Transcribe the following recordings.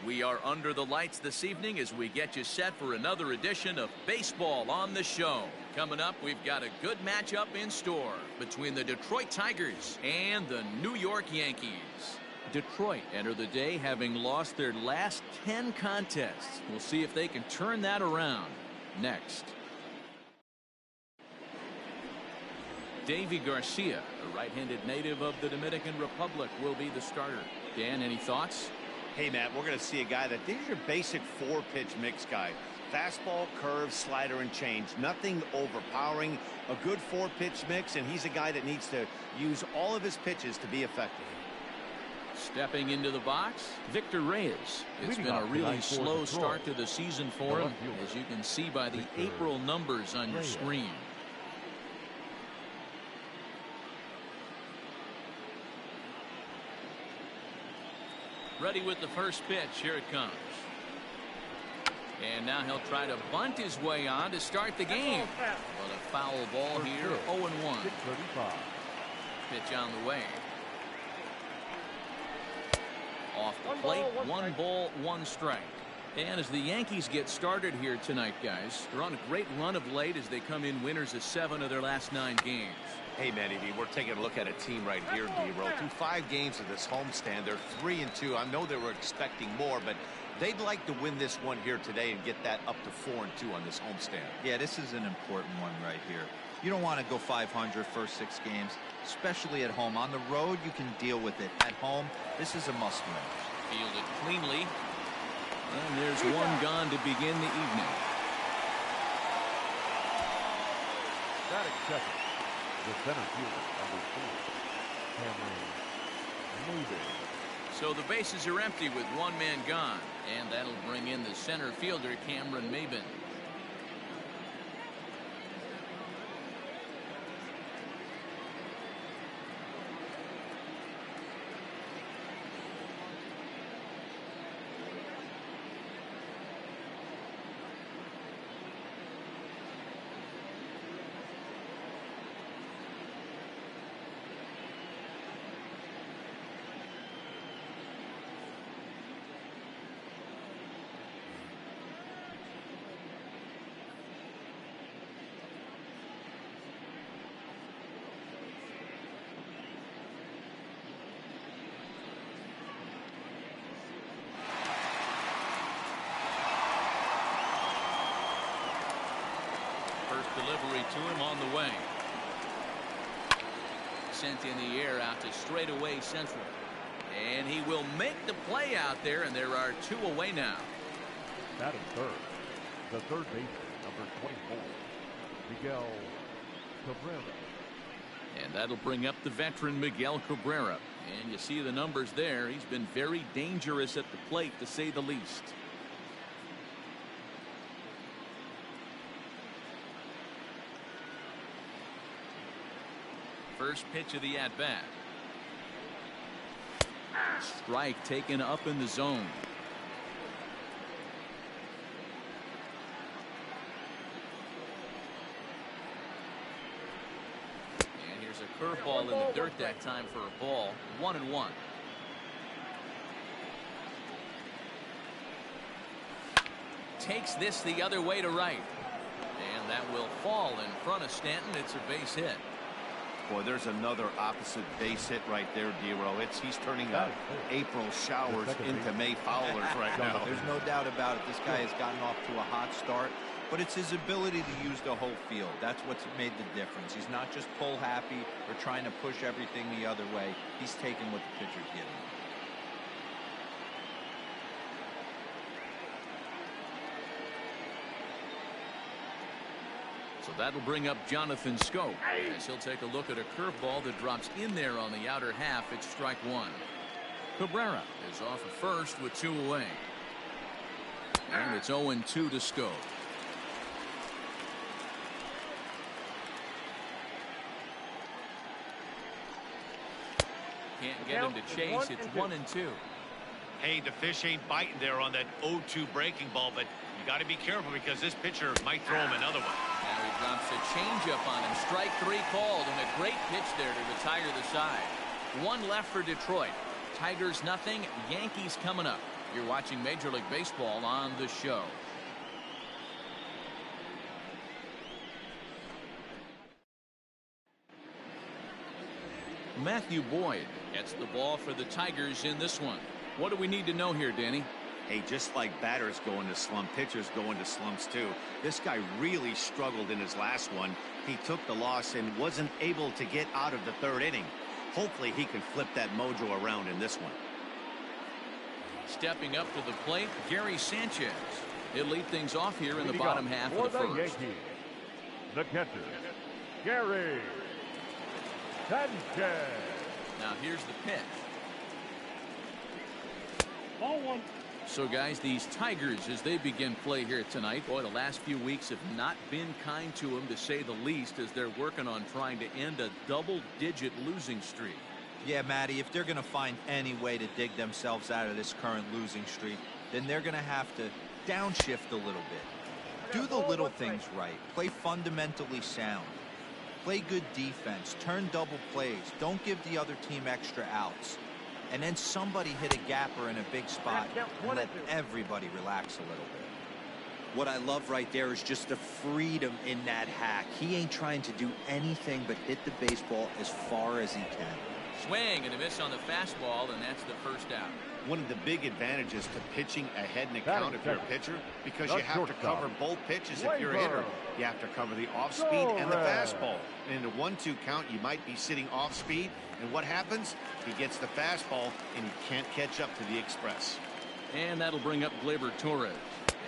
We are under the lights this evening as we get you set for another edition of Baseball on the Show. Coming up, we've got a good matchup in store between the Detroit Tigers and the New York Yankees. Detroit enter the day having lost their last 10 contests. We'll see if they can turn that around next. Davy Garcia, a right-handed native of the Dominican Republic, will be the starter. Dan, any thoughts? Hey, Matt, we're going to see a guy that is your basic four-pitch mix guy. Fastball, curve, slider, and change. Nothing overpowering. A good four-pitch mix, and he's a guy that needs to use all of his pitches to be effective. Stepping into the box, Victor Reyes. It's been a really slow start to the season for him, as you can see by the April numbers on your screen. Ready with the first pitch. Here it comes. And now he'll try to bunt his way on to start the game. Well, a foul ball here, 0-1. Pitch on the way. Off the plate, 1 ball, 1 strike. And as the Yankees get started here tonight, guys, they're on a great run of late as they come in winners of 7 of their last 9 games. Hey, Manny V, we're taking a look at a team right here, D-Roll. Through 5 games of this homestand, they're 3-2. I know they were expecting more, but they'd like to win this one here today and get that up to 4-2 on this homestand. Yeah, this is an important one right here. You don't want to go 500 first 6 games, especially at home. On the road, you can deal with it. At home, this is a must-win. Fielded cleanly. And there's one gone to begin the evening. Batting second, the center fielder, number 4, Cameron Maybin. So the bases are empty with 1 man gone, and that'll bring in the center fielder, Cameron Maybin. Delivery to him on the way. Sent in the air out to straightaway central. And he will make the play out there, and there are 2 away now. Batting third, the third baseman, number 24, Miguel Cabrera. And that'll bring up the veteran Miguel Cabrera. And you see the numbers there. He's been very dangerous at the plate, to say the least. First pitch of the at-bat. Strike taken up in the zone. And here's a curveball in the dirt that time for a ball. 1-1. Takes this the other way to right. And that will fall in front of Stanton. It's a base hit. Boy, there's another opposite base hit right there, D-Roll. He's turning April showers into May foulers right now. There's no doubt about it. This guy has gotten off to a hot start, but it's his ability to use the whole field. That's what's made the difference. He's not just pull happy or trying to push everything the other way. He's taking what the pitcher's giving him. So that'll bring up Jonathan Schoop as he'll take a look at a curveball that drops in there on the outer half. It's strike 1. Cabrera is off at first with 2 away. And it's 0-2 to Schoop. Can't get him to chase. It's 1-2. Hey, the fish ain't biting there on that 0-2 breaking ball, but you got to be careful because this pitcher might throw him another one. Now he drops a changeup on him. Strike 3 called, and a great pitch there to retire the side. 1 left for Detroit. Tigers nothing. Yankees coming up. You're watching Major League Baseball on the show. Matthew Boyd gets the ball for the Tigers in this one. What do we need to know here, Danny? Hey, just like batters go into slump, pitchers go into slumps too. This guy really struggled in his last one. He took the loss and wasn't able to get out of the third inning. Hopefully he can flip that mojo around in this one. Stepping up to the plate, Gary Sanchez. He'll lead things off here in the bottom half of the first. Yankees, the catcher, Gary Sanchez. Now here's the pitch. Ball one. So, guys, these Tigers, as they begin play here tonight, boy, the last few weeks have not been kind to them, to say the least, as they're working on trying to end a double-digit losing streak. Yeah, Matty, if they're going to find any way to dig themselves out of this current losing streak, then they're going to have to downshift a little bit. Do the little things right. Play fundamentally sound. Play good defense. Turn double plays. Don't give the other team extra outs. And then somebody hit a gapper in a big spot and let everybody relax a little bit. What I love right there is just the freedom in that hack. He ain't trying to do anything but hit the baseball as far as he can. Swing and a miss on the fastball, and that's the first out. One of the big advantages to pitching ahead in a count if you're a pitcher, because you have to cover both pitches if you're a hitter. You have to cover the off speed and the fastball. And in a 1-2 count, you might be sitting off speed. And what happens? He gets the fastball, and he can't catch up to the express. And that'll bring up Gleyber Torres.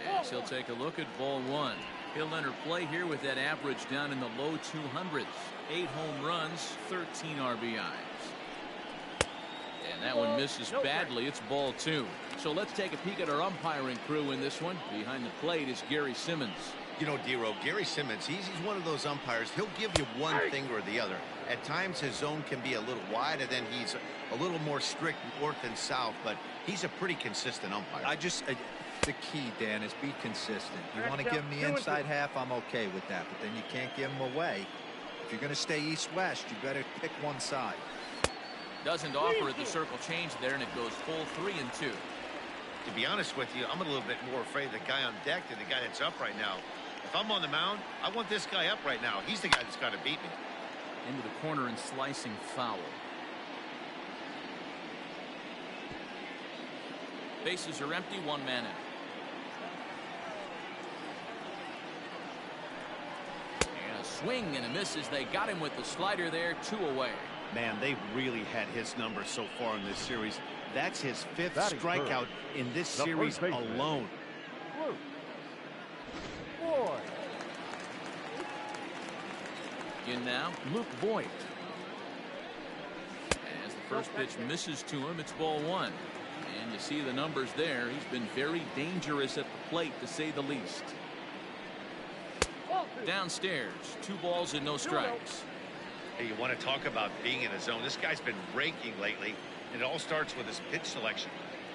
Yes, he'll take a look at ball one. He'll enter play here with that average down in the low 200s. 8 home runs, 13 RBIs. And that one misses badly. It's ball two. So let's take a peek at our umpiring crew in this one. Behind the plate is Gary Simmons. You know, D-Row, Gary Simmons, he's one of those umpires. He'll give you one thing or the other. At times his zone can be a little wide, and then he's a little more strict north and south, but he's a pretty consistent umpire. The key, Dan, is be consistent. You want to give him the inside half, I'm okay with that, but then you can't give him away. If you're going to stay east-west, you better pick one side. Doesn't offer at the circle change there, and it goes full 3-2. To be honest with you, I'm a little bit more afraid of the guy on deck than the guy that's up right now. If I'm on the mound, I want this guy up right now. He's the guy that's got to beat me. Into the corner and slicing foul. Bases are empty, 1 man out. And a swing and a miss as they got him with the slider there, 2 away. Man, they've really had his number so far in this series. That's his 5th strikeout in this series alone. In now, Luke Voigt. As the first pitch misses to him, it's ball one. And you see the numbers there. He's been very dangerous at the plate, to say the least. Downstairs, 2 balls and no strikes. Hey, you want to talk about being in a zone? This guy's been raking lately, and it all starts with his pitch selection.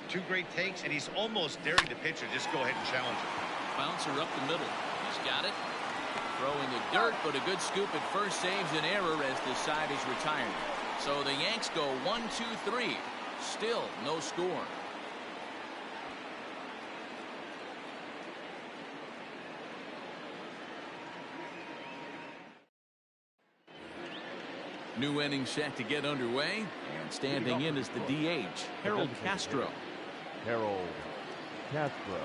2 great takes, and he's almost daring the pitcher. Just go ahead and challenge him. Bouncer up the middle. He's got it. Throwing the dirt, but a good scoop at first saves an error as the side is retired. So the Yanks go 1-2-3. Still no score. New inning set to get underway, and standing in is the DH, Harold Castro. Harold Castro.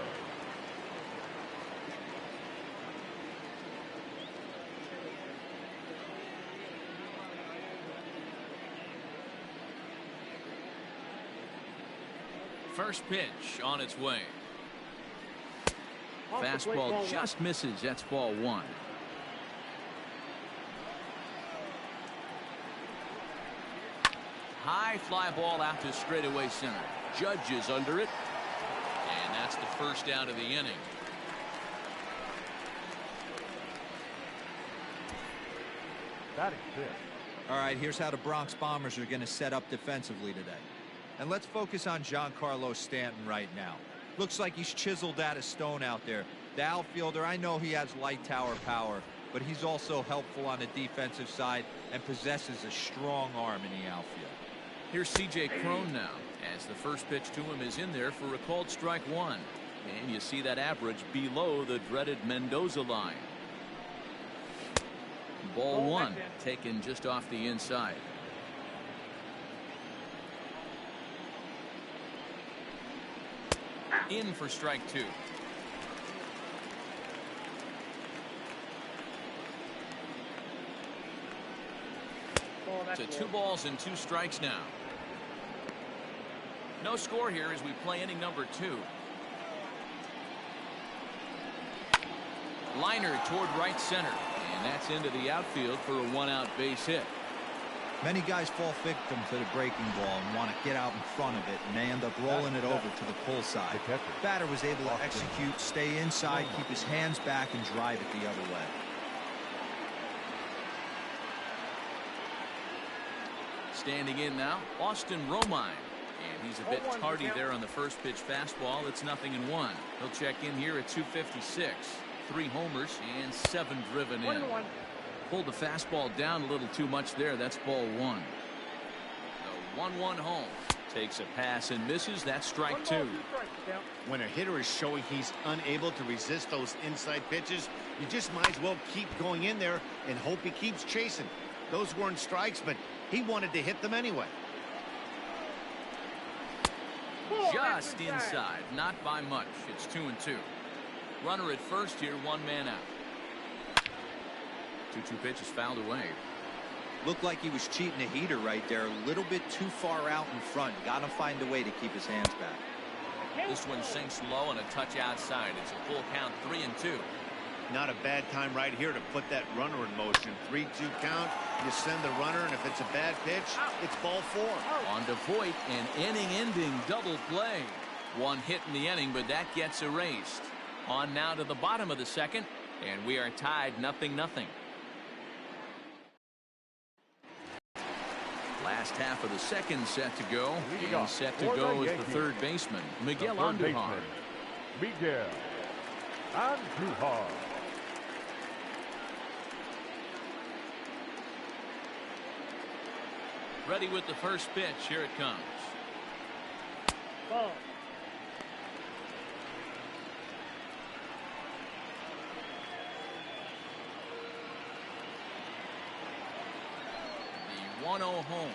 First pitch on its way. Fastball just misses. That's ball one. High fly ball out to straightaway center. Judge is under it. And that's the first out of the inning. Batting fifth. All right, here's how the Bronx Bombers are going to set up defensively today. And let's focus on Giancarlo Stanton right now. Looks like he's chiseled out of stone out there. The outfielder, I know he has light tower power, but he's also helpful on the defensive side and possesses a strong arm in the outfield. Here's C.J. Cron now, as the first pitch to him is in there for a called strike one. And you see that average below the dreaded Mendoza line. Ball one, taken just off the inside. In for strike two. To 2 balls and 2 strikes now. No score here as we play inning number 2. Liner toward right center, and that's into the outfield for a 1-out base hit. Many guys fall victim to the breaking ball and want to get out in front of it, and they end up rolling it over to the pull side. Batter was able to execute, stay inside, keep his hands back, and drive it the other way. Standing in now, Austin Romine. And he's a bit tardy there on the first pitch fastball. It's 0-1. He'll check in here at 256. 3 homers and 7 driven in. Pulled the fastball down a little too much there. That's ball one. The 1-1 home. Takes a pass and misses. That's strike two. When a hitter is showing he's unable to resist those inside pitches, you just might as well keep going in there and hope he keeps chasing. Those weren't strikes, but he wanted to hit them anyway. Just inside, not by much. It's 2-2. Runner at first here, 1 man out. 2-2 pitch is fouled away. Looked like he was cheating a heater right there. A little bit too far out in front. Got to find a way to keep his hands back. This one sinks low and a touch outside. It's a full count, 3-2. Not a bad time right here to put that runner in motion. 3-2 count. You send the runner, and if it's a bad pitch, it's ball 4. On to Voit, an inning-ending double play. 1 hit in the inning, but that gets erased. On now to the bottom of the second, and we are tied 0-0. Last half of the second set to go. And set to go is the third baseman, Miguel Andujar. Miguel Andujar. Ready with the first pitch. Here it comes. Ball. The 1-0 home.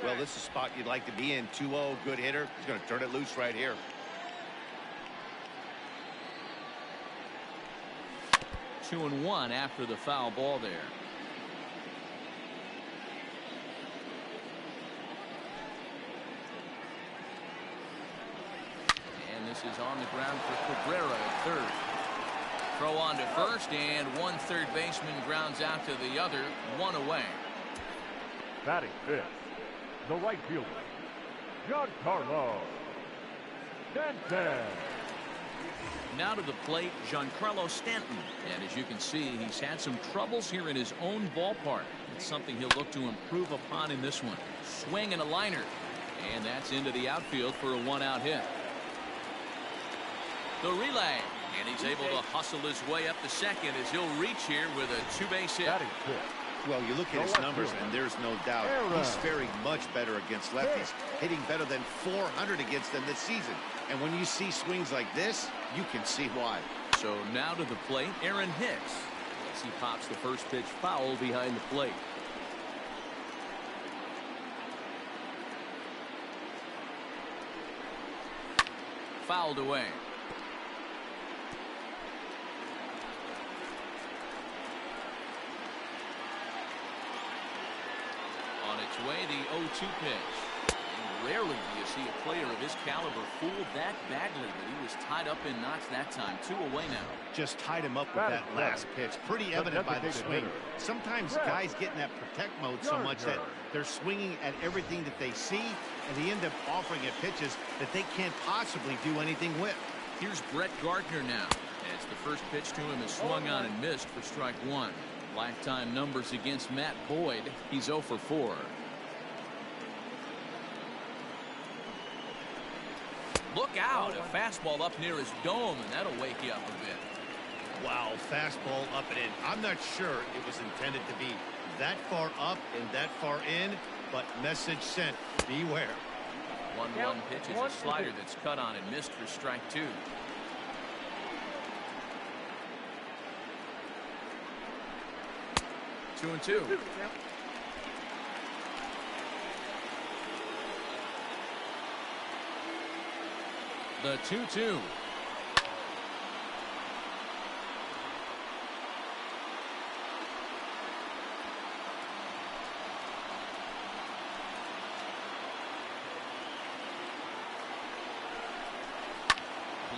Well, this is a spot you'd like to be in. 2-0, good hitter. He's going to turn it loose right here. 2-1 after the foul ball there. And this is on the ground for Cabrera at third. Throw on to first, and 1 third baseman grounds out to the other. 1 away. Batting fifth, the right fielder, Giancarlo Stanton. Now to the plate, Giancarlo Stanton. And as you can see, he's had some troubles here in his own ballpark. It's something he'll look to improve upon in this one. Swing and a liner. And that's into the outfield for a 1-out hit. The relay. And he's able to hustle his way up to second as he'll reach here with a 2-base hit. Well, you look at his numbers, and there's no doubt he's faring much better against lefties, hitting better than 400 against them this season. And when you see swings like this, you can see why. So now to the plate, Aaron Hicks. As he pops the first pitch foul behind the plate. Fouled away. On its way, the 0-2 pitch. And rarely do you see a player of his caliber fooled that badly, but he was tied up in knots that time. 2 away now. Just tied him up with that last pitch. Pretty evident by the swing. Sometimes guys get in that protect mode so much that they're swinging at everything that they see, and they end up offering at pitches that they can't possibly do anything with. Here's Brett Gardner now, as the first pitch to him is swung on and missed for strike 1. Lifetime numbers against Matt Boyd. He's 0 for 4. Look out. A fastball up near his dome, and that'll wake you up a bit. Wow, fastball up and in. I'm not sure it was intended to be that far up and that far in, but message sent. Beware. 1-1 pitch is a slider that's cut on and missed for strike 2. Two and two. The 2-2.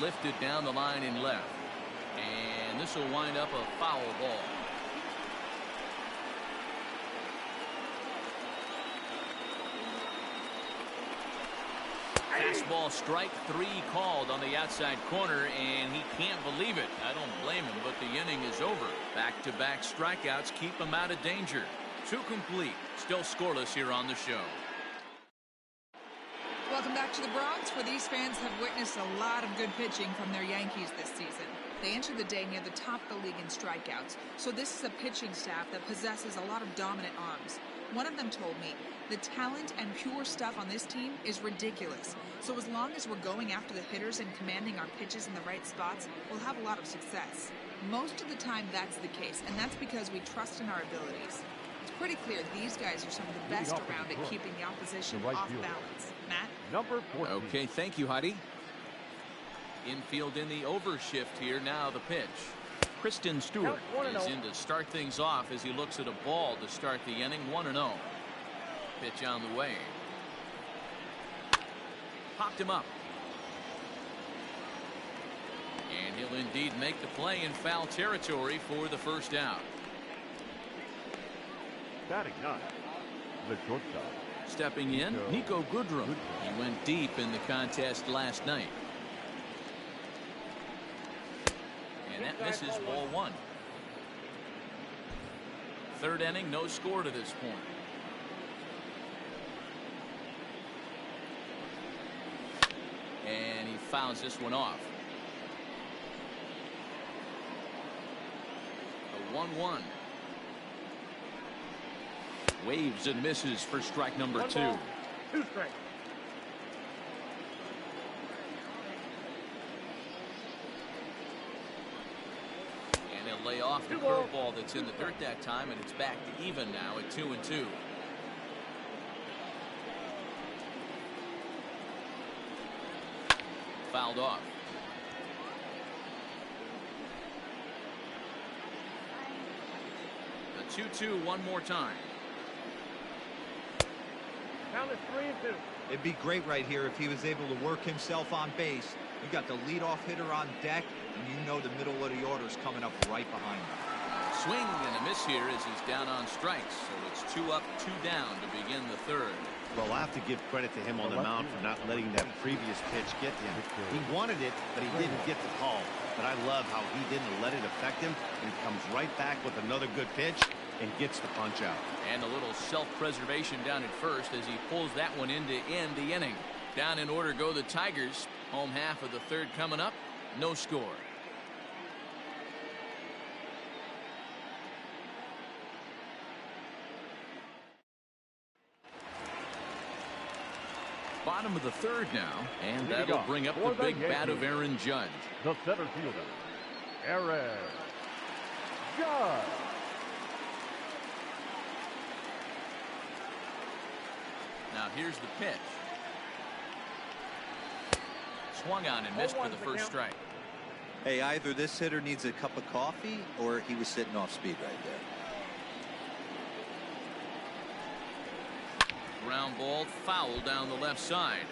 Lifted down the line in left. And this will wind up a foul ball. Fastball strike 3 called on the outside corner, and he can't believe it. I don't blame him, but the inning is over. Back-to-back strikeouts keep him out of danger. 2 complete. Still scoreless here on the show. Welcome back to the Bronx, where these fans have witnessed a lot of good pitching from their Yankees this season. They entered the day near the top of the league in strikeouts, so this is a pitching staff that possesses a lot of dominant arms. One of them told me, the talent and pure stuff on this team is ridiculous. So as long as we're going after the hitters and commanding our pitches in the right spots, we'll have a lot of success. Most of the time that's the case, and that's because we trust in our abilities. It's pretty clear these guys are some of the best around at keeping the opposition off balance. Matt? Number 14. Okay, thank you, Heidi. Infield in the overshift here. Now the pitch. Kristen Stewart is in to start things off as he looks at a ball to start the inning. 1-0. Pitch on the way. Popped him up. And he'll indeed make the play in foul territory for the first out. Batting 9, the shortstop. Stepping in, Nico Goodrum. He went deep in the contest last night. And that misses, ball 1. Third inning, no score to this point. And he fouls this one off. A 1-1. Waves and misses for strike number 2. 2 strikes. And he'll lay off the curveball that's in the dirt that time, and it's back to even now at 2-2. Fouled off. The 2-2 one more time. Count is 3-2. It'd be great right here if he was able to work himself on base. You got the leadoff hitter on deck, and you know the middle of the order is coming up right behind him. Swing and a miss here as he's down on strikes, so it's 2 up, 2 down to begin the third. Well, I have to give credit to him on the mound for not letting that previous pitch get to him. He wanted it, but he didn't get the call. But I love how he didn't let it affect him, and he comes right back with another good pitch and gets the punch out. And a little self-preservation down at first as he pulls that one in to end the inning. Down in order go the Tigers. Home half of the third coming up. No score. Bottom of the third now, and that'll bring up the big bat of Aaron Judge. The center fielder, Aaron Judge. Now here's the pitch. Swung on and missed for the first strike. Hey, either this hitter needs a cup of coffee or he was sitting off speed right there. Ground ball foul down the left side.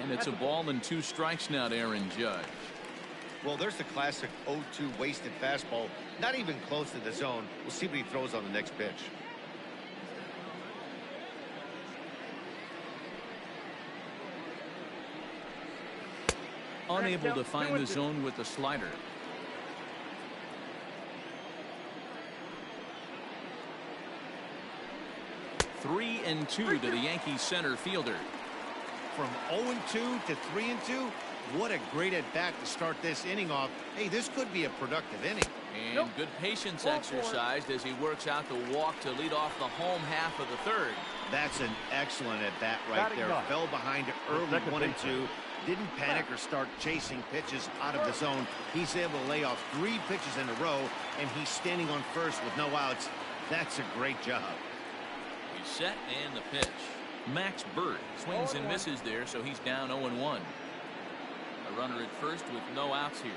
And it's a ball and 2 strikes now to Aaron Judge. Well, there's the classic 0-2 wasted fastball. Not even close to the zone. We'll see what he throws on the next pitch. Unable to find the zone with the slider. Three and 2 to the Yankees center fielder. From 0-2 to 3-2, What a great at-bat to start this inning off. Hey, this could be a productive inning. And good patience exercised as he works out the walk to lead off the home half of the third. That's an excellent at-bat right there. Fell behind early 1-2. Didn't panic or start chasing pitches out of the zone. He's able to lay off 3 pitches in a row, and he's standing on first with no outs. That's a great job. He's set and the pitch. Max Bird swings and misses there, so he's down 0-1. A runner at first with no outs here.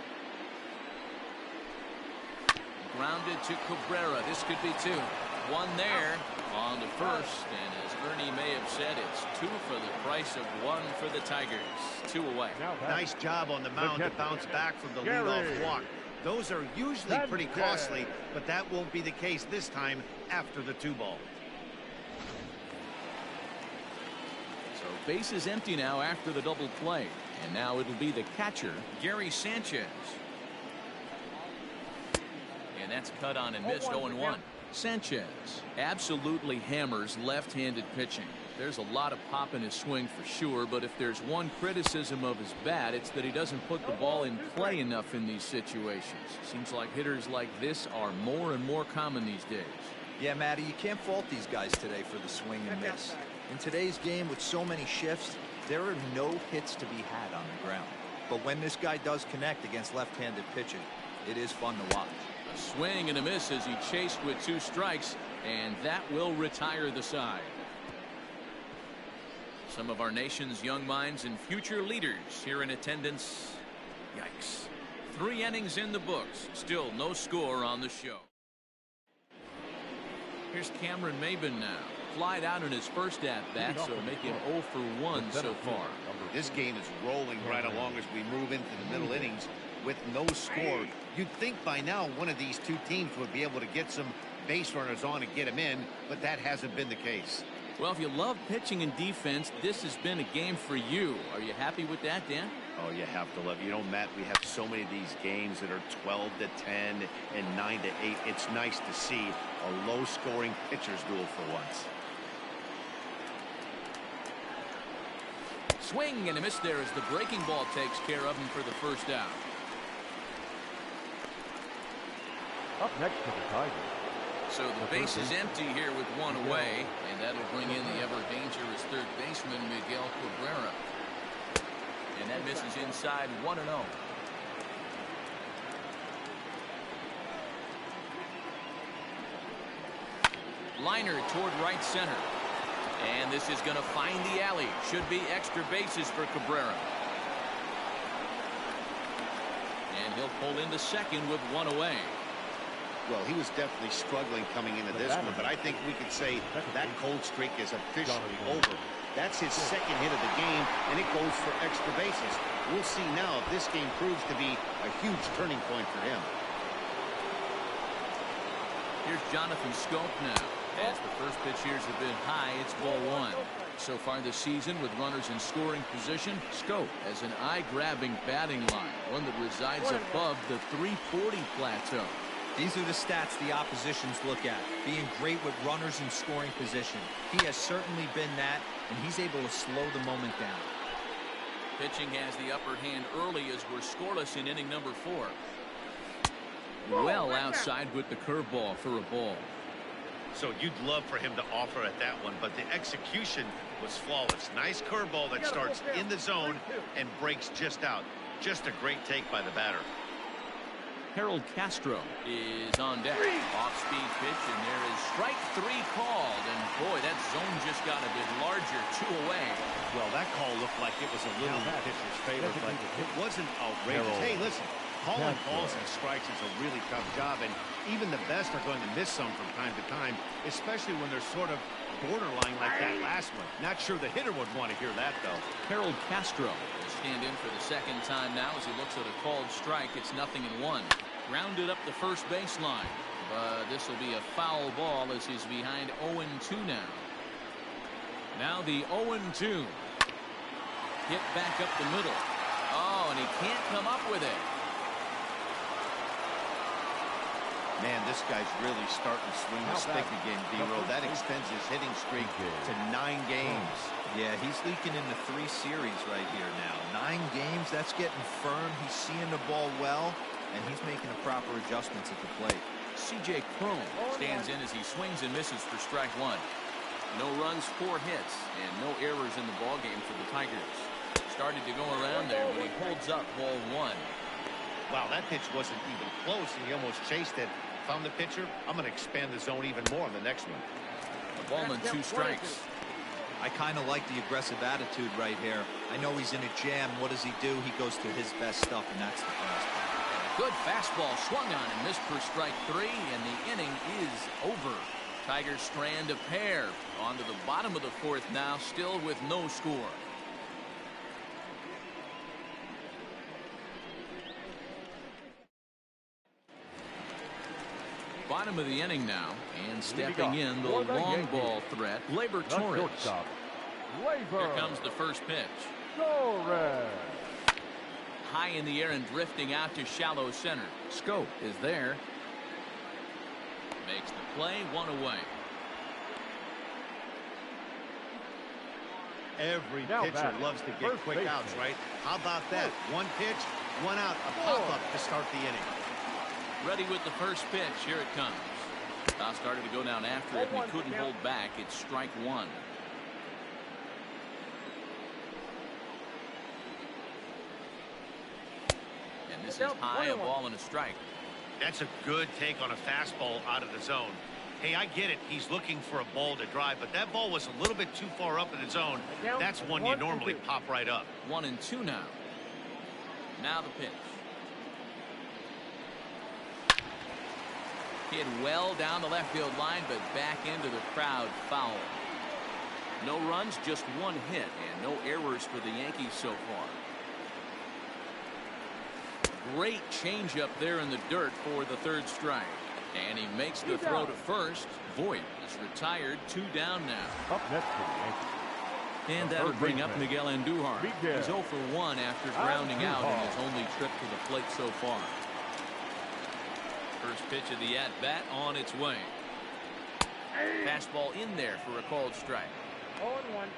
Grounded to Cabrera. This could be 2. 1 there on to first, and as Ernie may have said, it's 2 for the price of 1 for the Tigers. 2 away. Nice job on the mound to bounce back from the leadoff walk. Those are usually pretty costly, but that won't be the case this time after the 2-ball. So base is empty now after the double play, and now it'll be the catcher, Gary Sanchez. And that's cut on and missed. 0-1. Sanchez absolutely hammers left-handed pitching. There's a lot of pop in his swing for sure, but if there's one criticism of his bat, it's that he doesn't put the ball in play enough in these situations. Seems like hitters like this are more and more common these days. Yeah, Matty, you can't fault these guys today for the swing and miss. In today's game with so many shifts, there are no hits to be had on the ground. But when this guy does connect against left-handed pitching, it is fun to watch. A swing and a miss as he chased with 2 strikes, and that will retire the side. Some of our nation's young minds and future leaders here in attendance. Yikes. 3 innings in the books. Still no score on the show. Here's Cameron Maben now. Flied out in his first at-bat, so make him 0 for 1 so far. This game is rolling right along as we move into the middle innings with no score. You'd think by now one of these 2 teams would be able to get some base runners on and get them in, but that hasn't been the case. Well, if you love pitching and defense, this has been a game for you. Are you happy with that, Dan? Oh, you have to love. You know, Matt, we have so many of these games that are 12-10 and 9-8. It's nice to see a low-scoring pitcher's duel for once. Swing and a miss there as the breaking ball takes care of him for the first out. Up next to the Tigers. So the base is empty here with 1 away, and that'll bring in the ever-dangerous third baseman, Miguel Cabrera. And that misses inside 1-0. Liner toward right center. And this is going to find the alley. Should be extra bases for Cabrera. And he'll pull into second with 1 away. Well, he was definitely struggling coming into this one, but I think we could say that cold streak is officially over. That's his 2nd hit of the game, and it goes for extra bases. We'll see now if this game proves to be a huge turning point for him. Here's Jonathan Scope now. As the first pitch years have been high, it's ball 1. So far this season with runners in scoring position, Scope has an eye-grabbing batting line, one that resides above the 340 plateau. These are the stats the oppositions look at, being great with runners in scoring position. He has certainly been that, and he's able to slow the moment down. Pitching has the upper hand early as we're scoreless in inning number 4. Well outside with the curveball for a ball. So you'd love for him to offer at that one, but the execution was flawless. Nice curveball that starts in the zone and breaks just out. Just a great take by the batter. Harold Castro is on deck. Off-speed pitch, and there is strike 3 called. And boy, that zone just got a bit larger. 2 away. Well, that call looked like it was a little in the pitcher's favor, but it wasn't outrageous. Hey, listen, calling balls and strikes is a really tough job, and even the best are going to miss some from time to time, especially when they're sort of borderline like that last one. Not sure the hitter would want to hear that, though. Harold Castro will stand in for the 2nd time now as he looks at a called strike. It's 0-1. Grounded up the first baseline, but this will be a foul ball as he's behind 0-2 now. Now the 0-2. Hit back up the middle. Oh, and he can't come up with it. Man, this guy's really starting to swing the stick again, D-Row. That extends his hitting streak to 9 games. Yeah, he's leaking into 3 series right here now. 9 games, that's getting firm. He's seeing the ball well, and he's making the proper adjustments at the plate. C.J. Cron stands in as he swings and misses for strike 1. No runs, 4 hits, and no errors in the ballgame for the Tigers. Started to go around there, but he holds up ball 1. Wow, that pitch wasn't even close, and he almost chased it. If I'm the pitcher, I'm going to expand the zone even more on the next one. A ball and 2 strikes. I kind of like the aggressive attitude right here. I know he's in a jam. What does he do? He goes to his best stuff, and that's the fastball. Good fastball swung on and missed for strike 3, and the inning is over. Tigers strand a pair. On to the bottom of the 4th now, still with no score. Bottom of the inning now, and stepping in the long ball threat, Labor Torres. Here comes the first pitch. High in the air and drifting out to shallow center. Scope is there. Makes the play, 1 away. Every pitcher loves to get quick outs, right? How about that? 1 pitch, 1 out, a pop-up to start the inning. Ready with the first pitch. Here it comes. Now started to go down after it, and he couldn't hold back. It's strike 1. And this is high, a ball and a strike. That's a good take on a fastball out of the zone. Hey, I get it. He's looking for a ball to drive, but that ball was a little bit too far up in the zone. That's one you normally pop right up. 1-2 now. Now the pitch. Hit well down the left field line, but back into the crowd, foul. No runs, just 1 hit, and no errors for the Yankees so far. Great changeup there in the dirt for the 3rd strike. And he makes the throw to first. Voit is retired, 2 down now. Up next for the Yankees. And that'll bring up Miguel Andujar. He's 0 for 1 after grounding out in his only trip to the plate so far. First pitch of the at-bat on its way. Fastball in there for a called strike. 0-1.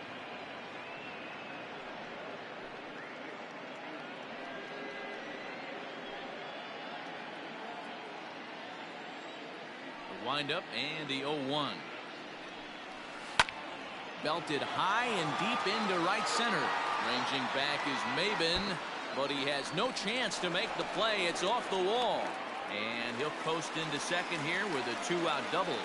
The windup and the 0-1. Belted high and deep into right center. Ranging back is Maben, but he has no chance to make the play. It's off the wall. And he'll coast into second here with a 2-out double.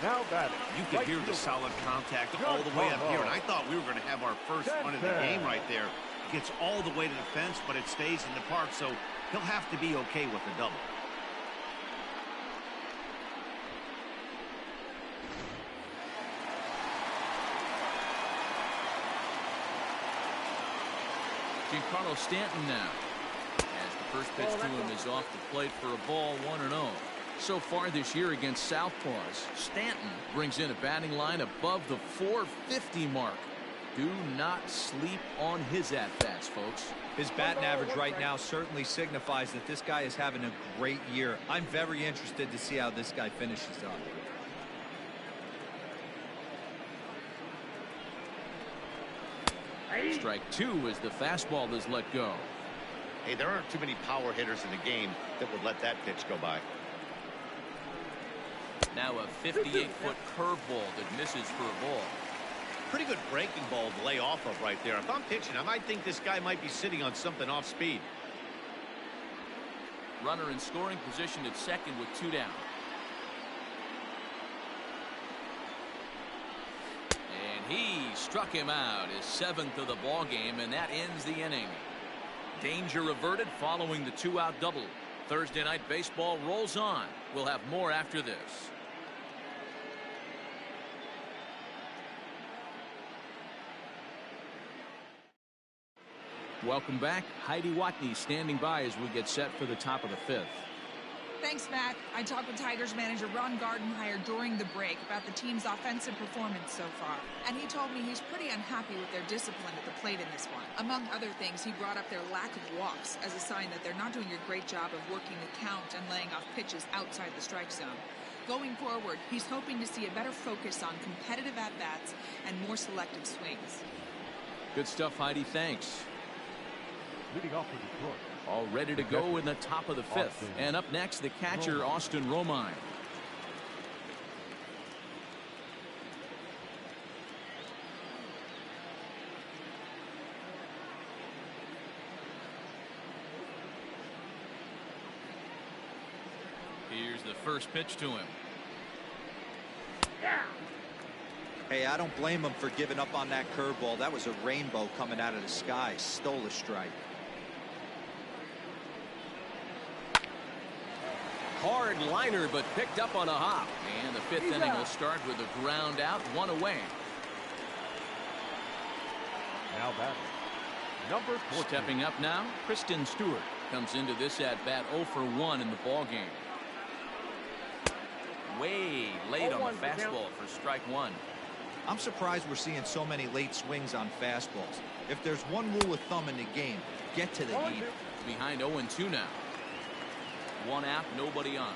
Now batting. You can hear the solid contact all the way up here, and I thought we were going to have our first run of the game right there. Gets all the way to the fence, but it stays in the park, so he'll have to be okay with the double. Giancarlo Stanton now. As the first pitch to him is off the plate for a ball, 1-0. So far this year against Southpaws, Stanton brings in a batting line above the 450 mark. Do not sleep on his at-bats, folks. His batting average right now certainly signifies that this guy is having a great year. I'm very interested to see how this guy finishes up. Strike 2 as the fastball is let go. Hey, there aren't too many power hitters in the game that would let that pitch go by. Now a 58-foot curveball that misses for a ball. Pretty good breaking ball to lay off of right there. If I'm pitching, I might think this guy might be sitting on something off speed. Runner in scoring position at second with 2 down. And he struck him out, his 7th of the ball game, and that ends the inning. Danger averted following the 2-out double. Thursday night baseball rolls on. We'll have more after this. Welcome back. Heidi Watney standing by as we get set for the top of the 5th. Thanks, Matt. I talked with Tigers manager Ron Gardenhire during the break about the team's offensive performance so far, and he told me he's pretty unhappy with their discipline at the plate in this one. Among other things, he brought up their lack of walks as a sign that they're not doing a great job of working the count and laying off pitches outside the strike zone. Going forward, he's hoping to see a better focus on competitive at-bats and more selective swings. Good stuff, Heidi. Thanks. Leading off for Detroit. All ready to go in the top of the fifth. And up next, the catcher, Austin Romine. Here's the first pitch to him. Hey, I don't blame him for giving up on that curveball. That was a rainbow coming out of the sky. Stole a strike. Hard liner, but picked up on a hop. And the fifth inning will start with a ground out, one away. Now batting, number 14. Stepping up now, Kristen Stewart comes into this at-bat 0 for 1 in the ballgame. Way late on the fastball for strike one. I'm surprised we're seeing so many late swings on fastballs. If there's one rule of thumb in the game, get to the heat. Behind 0-2 now. One out, nobody on.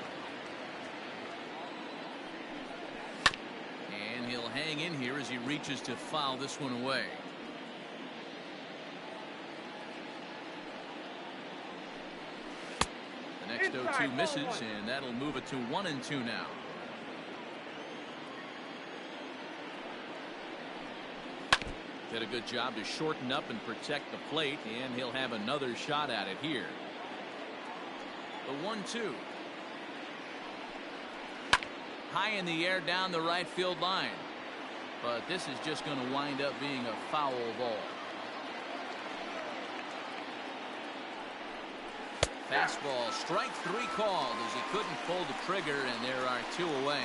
And he'll hang in here as he reaches to foul this one away. The next 0-2 misses, and that'll move it to 1-2 now. Did a good job to shorten up and protect the plate, and he'll have another shot at it here. The 1-2. High in the air down the right field line. But this is just going to wind up being a foul ball. Fastball, strike three called as he couldn't pull the trigger, and there are two away.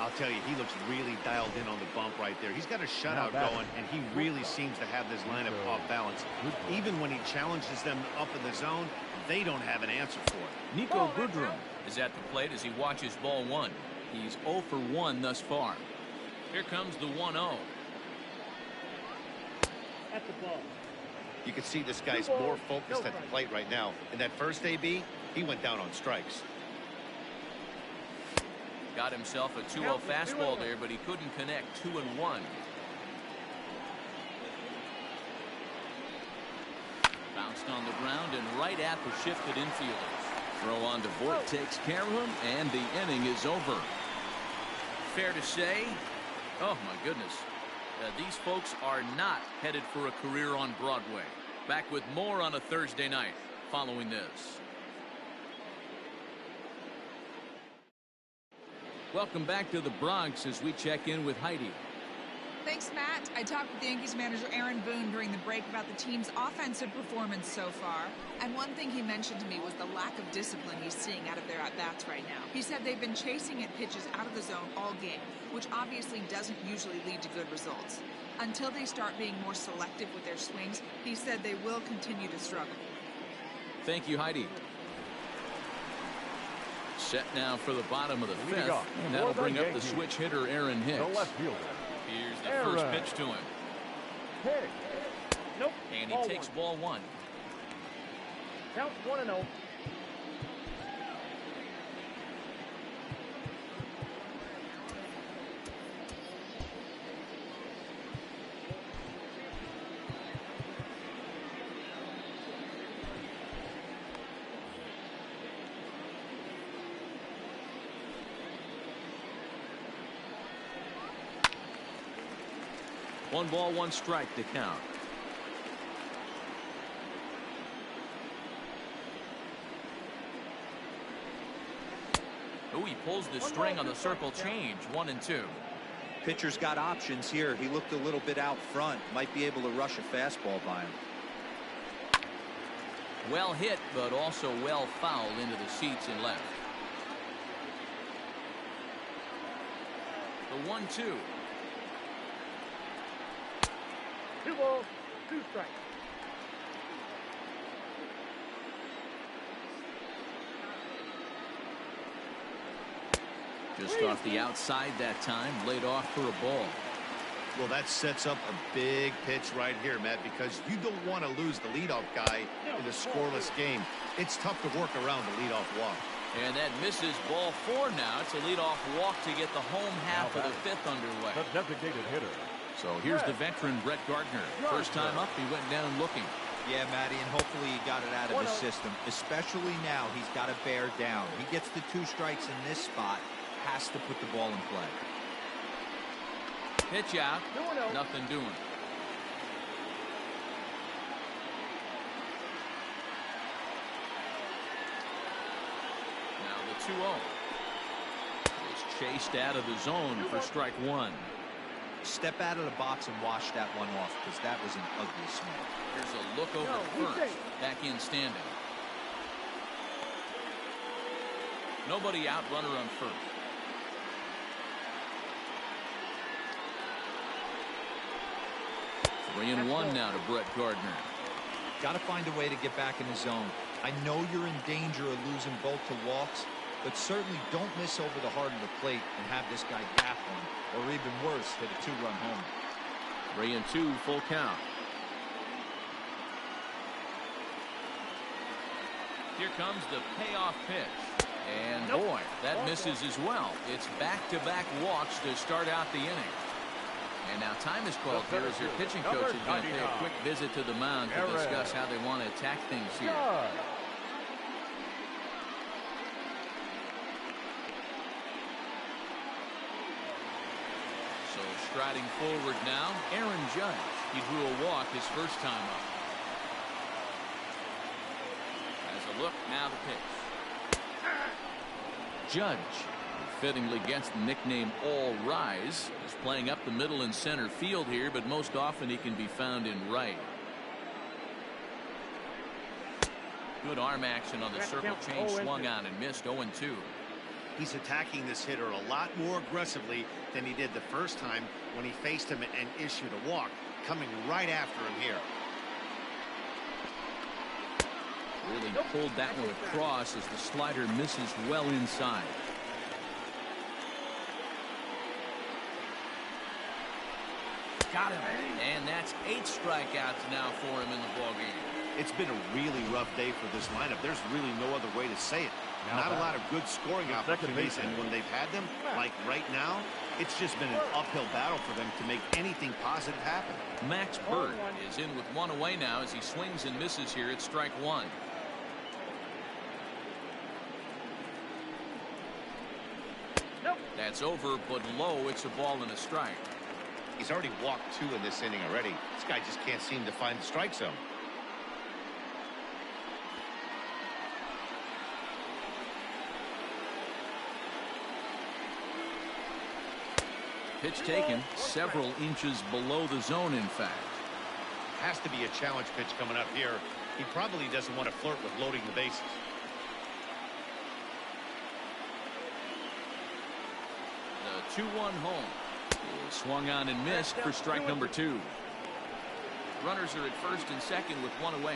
I'll tell you, he looks really dialed in on the bump right there. He's got a shutout going, and he really seems to have this lineup off balance. Even when he challenges them up in the zone, they don't have an answer for it. Nico Goodrum is at the plate as he watches ball one. He's 0 for 1 thus far. Here comes the 1-0. At the ball. You can see this guy's more focused at the plate right now. In that first AB, he went down on strikes. Got himself a 2-0 fastball there, but he couldn't connect. 2-1. Bounced on the ground and right at the shifted infielders. Throw on to Voigt takes care of him, and the inning is over. Fair to say, oh my goodness, these folks are not headed for a career on Broadway. Back with more on a Thursday night following this. Welcome back to the Bronx as we check in with Heidi. Thanks, Matt. I talked with Yankees manager Aaron Boone during the break about the team's offensive performance so far. And one thing he mentioned to me was the lack of discipline he's seeing out of their at-bats right now. He said they've been chasing at pitches out of the zone all game, which obviously doesn't usually lead to good results. Until they start being more selective with their swings, he said they will continue to struggle. Thank you, Heidi. Set now for the bottom of the fifth, and that'll bring up the switch hitter Aaron Hicks. The left fielder. Here's the first pitch to him. Hey. Nope. And he takes ball one. Count 1-0. One ball, one strike to count. Oh, he pulls the string on the circle change. 1-2. Pitcher's got options here. He looked a little bit out front. Might be able to rush a fastball by him. Well hit, but also well fouled into the seats and left. The 1-2. 2 balls, 2 strikes. Just off the outside that time, laid off for a ball. Well, that sets up a big pitch right here, Matt, because you don't want to lose the leadoff guy in a scoreless game. It's tough to work around the leadoff walk. And that misses ball 4 now. It's a leadoff walk to get the home half of the 5th underway. The designated hitter. So here's the veteran Brett Gardner. First time up, he went down looking. Yeah, Matty, and hopefully he got it out of his system. Especially now, he's got to bear down. He gets the 2 strikes in this spot, has to put the ball in play. Pitch out, nothing doing. Now the 2-0 is chased out of the zone for strike 1. Step out of the box and wash that one off, because that was an ugly swing. Here's a look over first. Back in standing. Nobody out, runner on first. Three and one now to Brett Gardner. Got to find a way to get back in the zone. I know you're in danger of losing both to walks, but certainly don't miss over the heart of the plate and have this guy gap one, or even worse, hit a 2-run home. 3-2, full count. Here comes the payoff pitch. And boy, that misses as well. It's back-to-back walks to start out the inning. And now time is called here as your pitching coach is going to pay a quick visit to the mound to discuss how they want to attack things here. So striding forward now, Aaron Judge. He drew a walk his first time up. As a look, now the pitch. Judge, who fittingly gets the nickname All Rise, is playing up the middle and center field here, but most often he can be found in right. Good arm action on the circle change, swung on and missed. 0-2. He's attacking this hitter a lot more aggressively than he did the first time when he faced him and issued a walk, coming right after him here. Really pulled that one across as the slider misses well inside. Got him. And that's 8 strikeouts now for him in the ballgame. It's been a really rough day for this lineup. There's really no other way to say it. Not a lot of good scoring opportunities, and when they've had them, like right now, it's just been an uphill battle for them to make anything positive happen. Max Bird is in with 1 away now as he swings and misses here at strike 1. That's over, but low. It's a ball and a strike. He's already walked 2 in this inning already. This guy just can't seem to find the strike zone. Pitch taken several inches below the zone, in fact. Has to be a challenge pitch coming up here. He probably doesn't want to flirt with loading the bases. The 2-1 home is swung on and missed for strike number 2. Runners are at first and second with 1 away.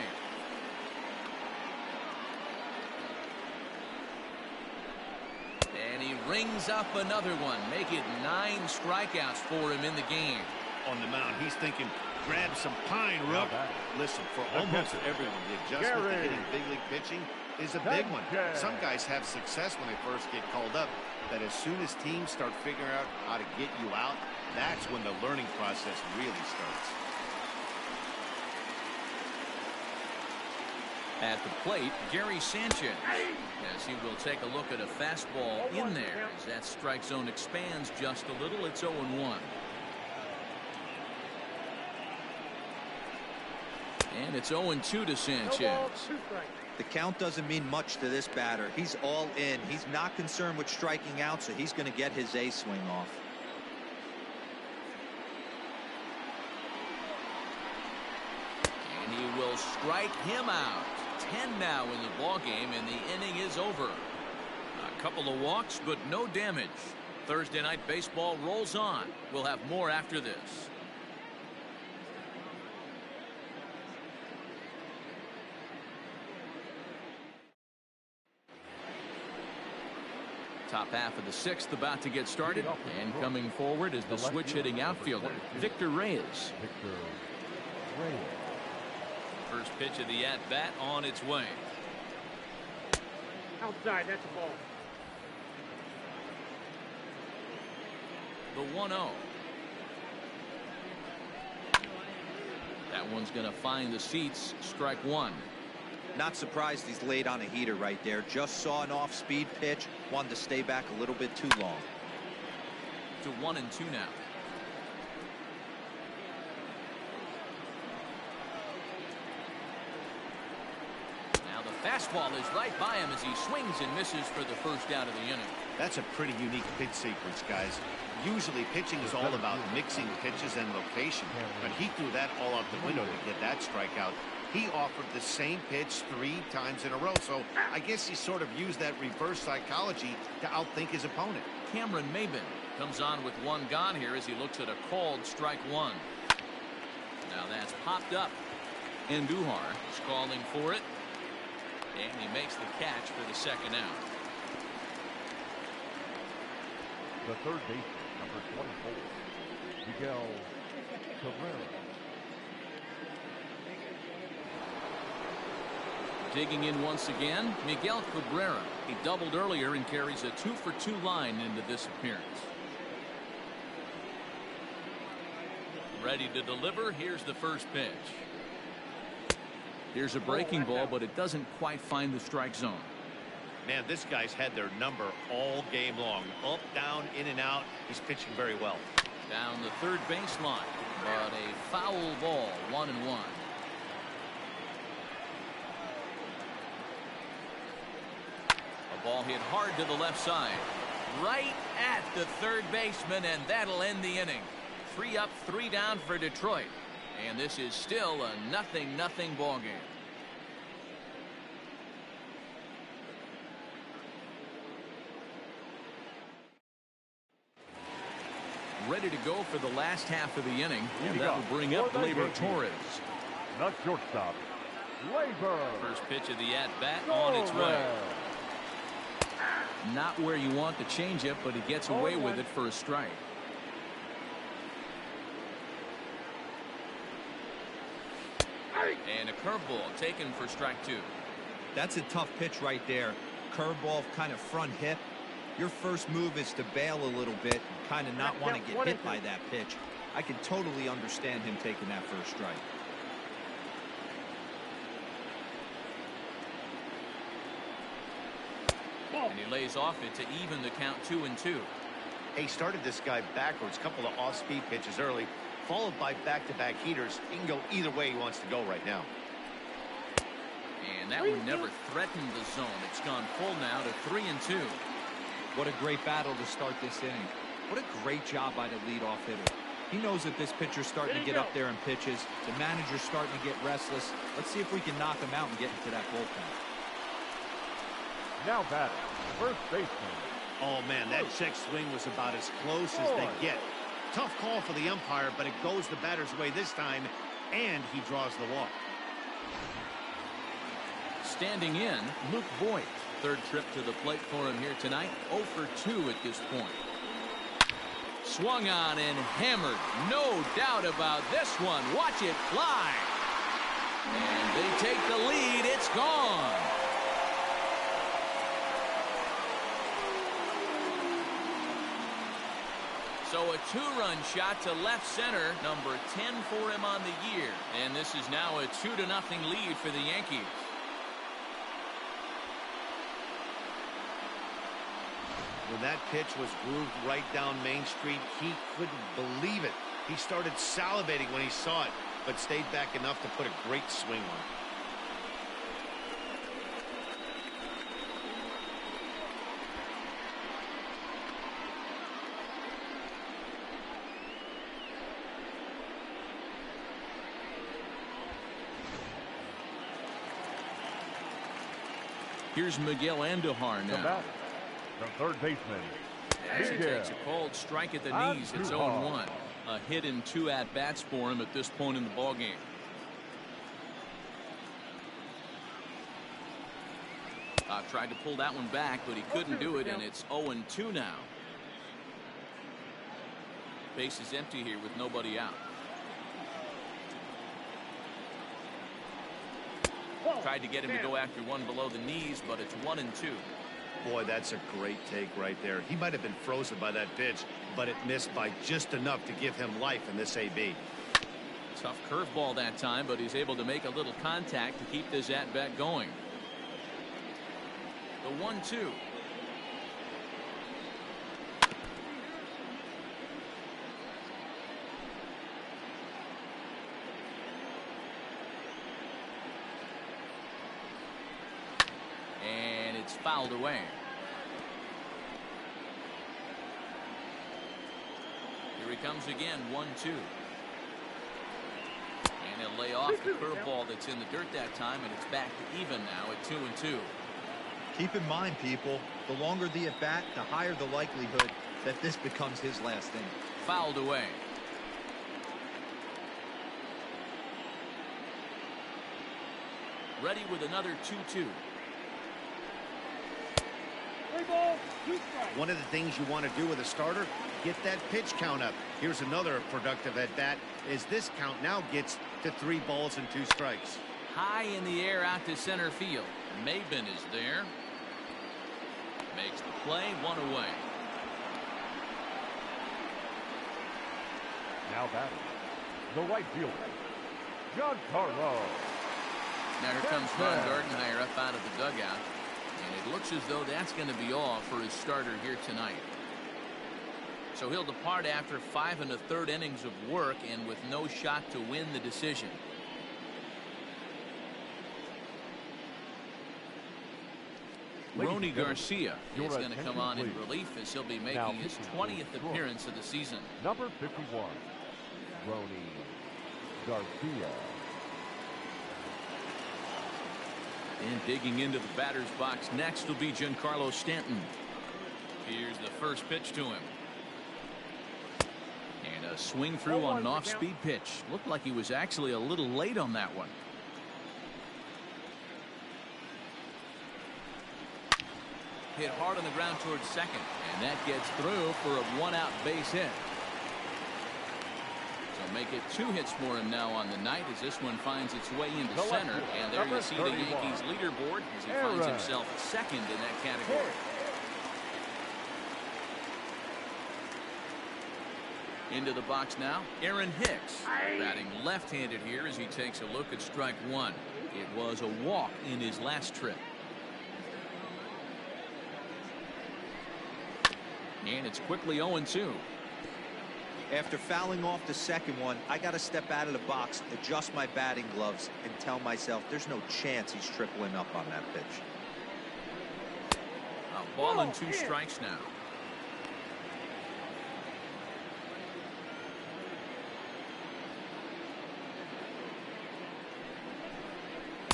And he rings up another one, make it 9 strikeouts for him in the game. On the mound, he's thinking, grab some pine, Rook. Listen, for almost everyone, the adjustment to hitting big league pitching is a big one. Some guys have success when they first get called up, but as soon as teams start figuring out how to get you out, that's when the learning process really starts. At the plate, Gary Sanchez, as he will take a look at a fastball in there as that strike zone expands just a little. It's 0-1. And it's 0-2 to Sanchez. The count doesn't mean much to this batter. He's all in. He's not concerned with striking out, so he's going to get his A swing off. And he will strike him out. 10 now in the ball game, and the inning is over. A couple of walks, but no damage. Thursday night baseball rolls on. We'll have more after this. Top half of the 6th about to get started, and coming forward is the switch-hitting outfielder, Victor Reyes. First pitch of the at-bat on its way. Outside, that's a ball. The 1-0. That one's going to find the seats. Strike one. Not surprised he's laid on a heater right there. Just saw an off-speed pitch. Wanted to stay back a little bit too long. To 1-2 now. Now the fastball is right by him as he swings and misses for the first out of the inning. That's a pretty unique pitch sequence, guys. Usually pitching is all about mixing pitches and location, but he threw that all out the window to get that strikeout. He offered the same pitch 3 times in a row, so I guess he sort of used that reverse psychology to outthink his opponent. Cameron Maben comes on with one gone here as he looks at a called strike one. Now that's popped up. Andujar is calling for it, and he makes the catch for the second out. The third baseman, number 24, Miguel Cabrera. Digging in once again, Miguel Cabrera. He doubled earlier and carries a 2-for-2 line into this appearance. Ready to deliver. Here's the first pitch. Here's a breaking ball, but it doesn't quite find the strike zone. Man, this guy's had their number all game long. Up, down, in and out. He's pitching very well. Down the third baseline, but a foul ball, 1-1. A ball hit hard to the left side, right at the third baseman, and that'll end the inning. 3 up, 3 down for Detroit, and this is still a 0-0 ball game. Ready to go for the last half of the inning, and that will bring up Gleyber Torres. Not shortstop, Gleyber. First pitch of the at-bat on its way. Not where you want the changeup, but he gets away with it for a strike. And a curveball taken for strike 2. That's a tough pitch right there. Curveball kind of front hip. Your first move is to bail a little bit and kind of not want to get hit by that pitch. I can totally understand him taking that first strike. And he lays off it to even the count 2-2. He started this guy backwards, couple of off-speed pitches early, followed by back-to-back heaters. He can go either way he wants to go right now. And that one never threatened the zone. It's gone full now to 3-2. What a great battle to start this inning. What a great job by the leadoff hitter. He knows that this pitcher's starting to get up there in pitches. The manager's starting to get restless. Let's see if we can knock him out and get into that bullpen. Now batting, first baseman. Oh, man, that check swing was about as close as they get. Tough call for the umpire, but it goes the batter's way this time, and he draws the walk. Standing in, Luke Voigt. Third trip to the plate for him here tonight. 0 for 2 at this point. Swung on and hammered. No doubt about this one. Watch it fly. And they take the lead. It's gone. So a 2-run shot to left center, number 10 for him on the year. And this is now a 2-0 lead for the Yankees. When that pitch was grooved right down Main Street, he couldn't believe it. He started salivating when he saw it, but stayed back enough to put a great swing on it. Here's Miguel Andujar now. The third baseman. As he takes a called strike at the knees, it's 0-1. A hit in 2 at-bats for him at this point in the ballgame. Tried to pull that one back, but he couldn't do it, and it's 0-2 now. Base is empty here with nobody out. Tried to get him to go after one below the knees, but it's 1-2. Boy, that's a great take right there. He might have been frozen by that pitch, but it missed by just enough to give him life in this AB. Tough curveball that time, but he's able to make a little contact to keep this at-bat going. The 1-2. And it's fouled away. Here he comes again, 1-2. And he'll lay off the curveball that's in the dirt that time, and it's back to even now at 2-2. Keep in mind, people, the longer the at-bat, the higher the likelihood that this becomes his last inning. Fouled away. Ready with another 2-2. 3 balls, 2 strikes. One of the things you want to do with a starter, get that pitch count up. Here's another productive at-bat as this count now gets to 3 balls and 2 strikes. High in the air out to center field. Maben is there. Makes the play, 1 away. Now batting, the right fielder, Giancarlo. Now here comes Ron Gardenhire up out of the dugout. And it looks as though that's going to be all for his starter here tonight. So he'll depart after 5 1/3 innings of work and with no shot to win the decision. Rony Garcia is going to come on in relief as he'll be making his 20th appearance of the season. Number 51, Rony Garcia. And digging into the batter's box next will be Giancarlo Stanton. Here's the first pitch to him. And a swing through on an off-speed pitch. Looked like he was actually a little late on that one. Hit hard on the ground towards second. And that gets through for a 1-out base hit. So make it 2 hits for him now on the night as this one finds its way into center. And there you see the Yankees leaderboard as he finds himself second in that category. Into the box now, Aaron Hicks. Batting left-handed here as he takes a look at strike 1. It was a walk in his last trip. And it's quickly 0-2. After fouling off the second one, I got to step out of the box, adjust my batting gloves, and tell myself there's no chance he's tripling up on that pitch. A ball and 2 strikes now.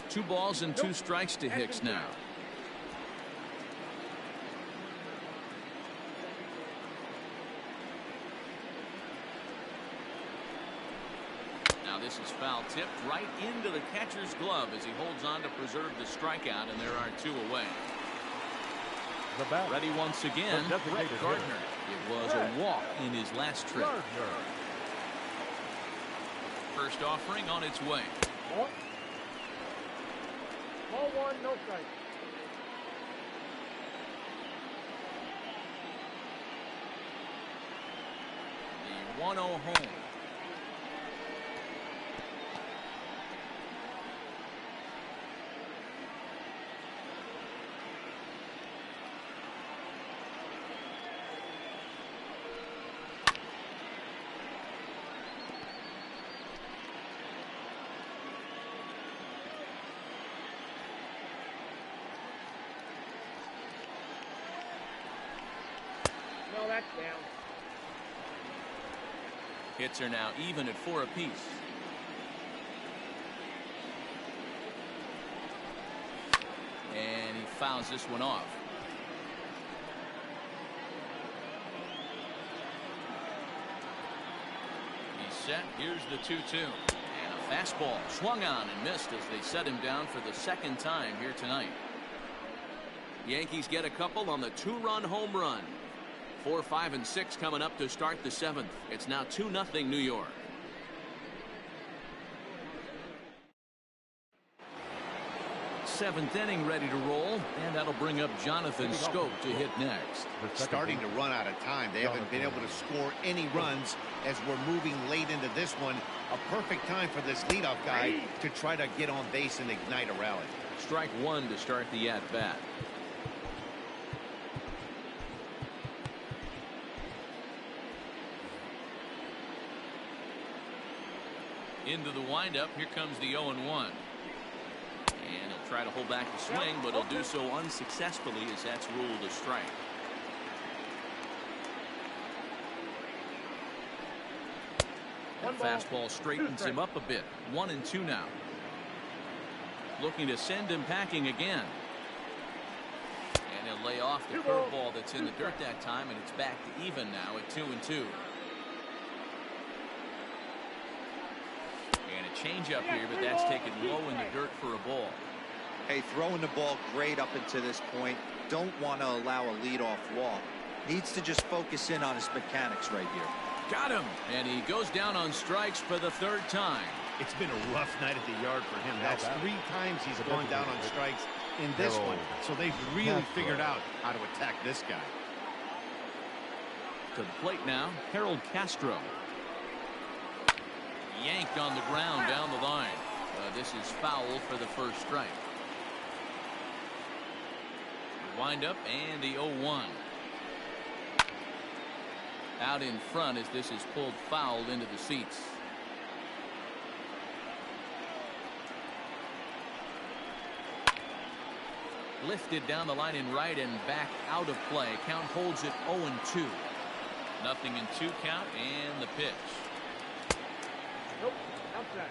Two balls and 2 strikes to Hicks now. This is foul tipped right into the catcher's glove as he holds on to preserve the strikeout, and there are 2 away. Ready once again, Brett Gardner. It was a walk in his last trip. First offering on its way. Ball 1, no strike. The 1-0 home. No, that's down. Hits are now even at 4 apiece. And he fouls this one off. He's set. Here's the 2-2. And a fastball swung on and missed as they set him down for the 2nd time here tonight. Yankees get a couple on the 2-run home run. 4, 5, and 6 coming up to start the 7th. It's now 2-0 New York. seventh inning ready to roll, and that'll bring up Jonathan Scope to hit next. Starting to run out of time. They haven't been able to score any runs as we're moving late into this one. A perfect time for this leadoff guy to try to get on base and ignite a rally. Strike one to start the at-bat. Into the windup. Here comes the 0-1. And he'll try to hold back the swing, but he'll do so unsuccessfully as that's ruled a strike. The fastball straightens him up a bit. 1-2 now. Looking to send him packing again. And he'll lay off the curveball that's in the dirt that time, and it's back to even now at 2-2. And a changeup here, but that's taken low in the dirt for a ball. Hey, throwing the ball great up until this point. Don't want to allow a leadoff walk. Needs to just focus in on his mechanics right here. Got him, and he goes down on strikes for the third time. It's been a rough night at the yard for him. That's 3 times he's gone down on strikes in this one. So they've really figured out how to attack this guy. To the plate now, Harold Castro. Yanked on the ground down the line. This is foul for the first strike. The windup and the 0-1. Out in front as this is pulled foul into the seats. Lifted down the line in right and back out of play. Count holds it 0-2. Nothing in 2 count and the pitch. Nope, outside.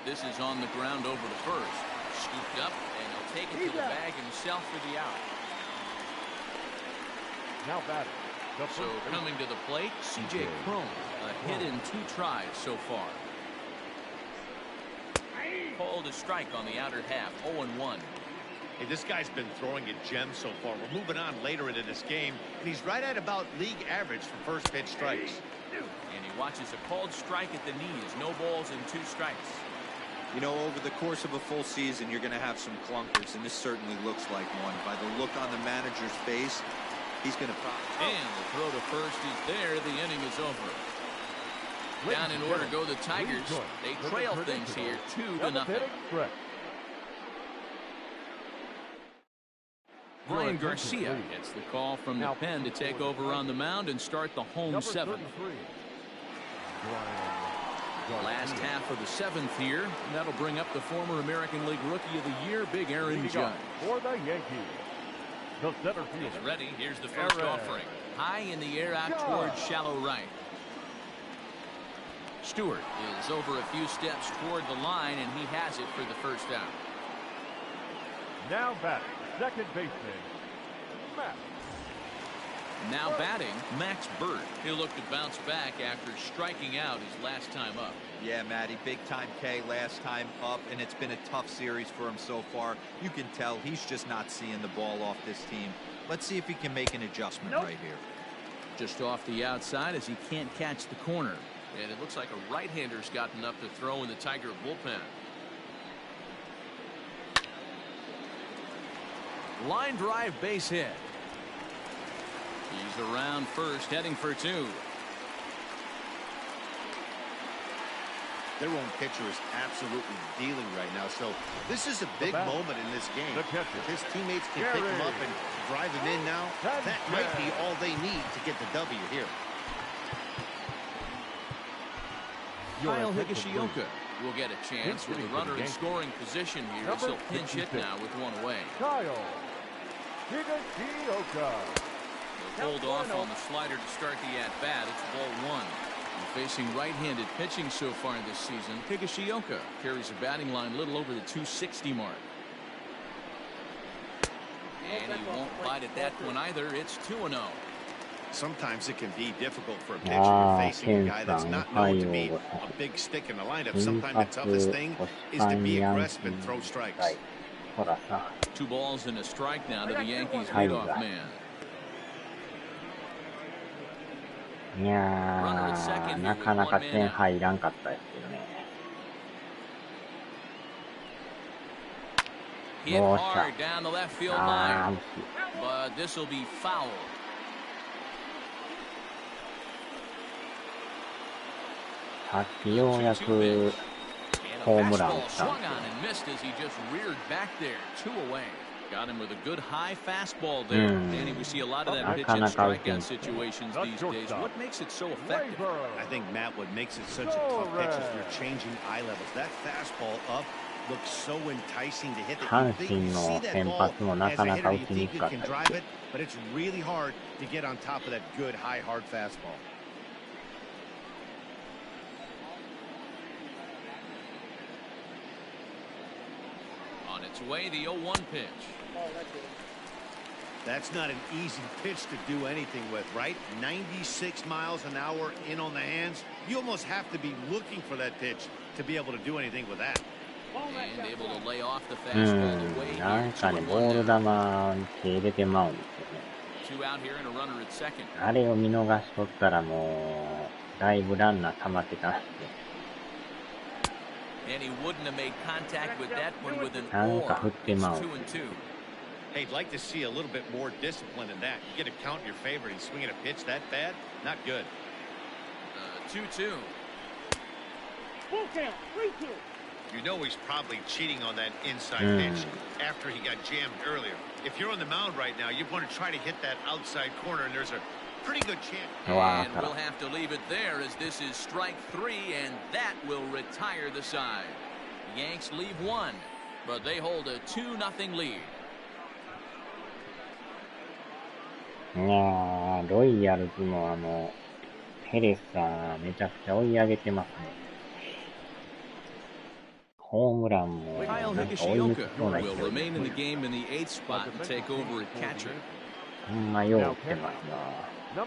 This is on the ground over to first. Scooped up, and he'll take it to the bag himself for the out. Now batting. So coming to the plate, C.J. Cron. A hit in 2 tries so far. Called a strike on the outer half, 0-1. Hey, this guy's been throwing a gem so far. We're moving on later into this game, and he's right at about league average for first pitch strikes. And he watches a called strike at the knees. No balls and 2 strikes. You know, over the course of a full season, you're going to have some clunkers, and this certainly looks like one. By the look on the manager's face, he's going to probably... And the throw to first is there. The inning is over. Down in order go the Tigers. They trail things here 2-0. Brian Garcia gets the call from the pen to take over on the mound and start the home 7th. Last half of the 7th here, and that'll bring up the former American League Rookie of the Year, Big Aaron Judge. For the Yankees, the center fielder. He's ready. Here's the first offering. High in the air out towards shallow right. Stewart is over a few steps toward the line, and he has it for the first out. Now batting, second baseman, Matt. Now batting, Max Burt. He'll look to bounce back after striking out his last time up. Yeah, Matty, big-time K last time up, and it's been a tough series for him so far. You can tell he's just not seeing the ball off this team. Let's see if he can make an adjustment right here. Just off the outside as he can't catch the corner. And it looks like a right-hander's gotten up to throw in the Tiger bullpen. Line drive base hit. He's around first, heading for 2. Their own pitcher is absolutely dealing right now. So this is a big moment in this game. If his teammates can pick him up and drive him in now, that might be all they need to get the W here. Kyle Higashioka will get a chance with a runner in scoring position here as he'll pinch hit now with 1 away. Kyle Higashioka. They'll hold off on the slider to start the at-bat. It's ball 1. And facing right-handed pitching so far this season, Higashioka carries a batting line a little over the 260 mark. And he won't bite at that one either. It's 2-0. Sometimes it can be difficult for a pitcher facing a guy that's not known to be a big stick in the lineup. Sometimes the toughest thing is to be aggressive and throw strikes. 2 balls and a strike now to the Yankees leadoff man. いやー、なかなか点入らんかったですけどね。よっしゃ。あー、惜しい。さっきようやくホームランを打ったんですよ。Got him with a good high fastball there. And we see a lot of that pitch in strikeout situations these days. What makes it so effective? I think, Matt, what makes it such a tough pitch is you're changing eye levels. That fastball up looks so enticing to hit that you think you see that ball as a hitter, you think you can drive it, but it's really hard to get on top of that good high hard fastball. On its way, the 0-1 pitch. That's not an easy pitch to do anything with, right? 96 miles an hour in on the hands. You almost have to be looking for that pitch to be able to do anything with that. And able to lay off the fastball away. なんかね、ボール球に手入れてまうんですよね。 Two out here and a runner at second. あれを見逃しとったらもう、だいぶランナー溜まってたんですよ。And he wouldn't have made contact with that one with an なんか or. 振ってまう。 It's 2-2. Hey, I'd like to see a little bit more discipline in that. You get a count in your favor and he's swinging a pitch that bad? Not good. 2-2. Full count, 3-2. You know he's probably cheating on that inside pitch after he got jammed earlier. If you're on the mound right now, you want to try to hit that outside corner, and there's a pretty good chance. And we'll have to leave it there as this is strike 3, and that will retire the side. The Yanks leave one, but they hold a 2-0 lead. いやー、ロイヤルズのペレスさん、めちゃくちゃ追い上げてますね。ホームランもなんか追い抜きそうな勢い。ほんまよう打ってますな。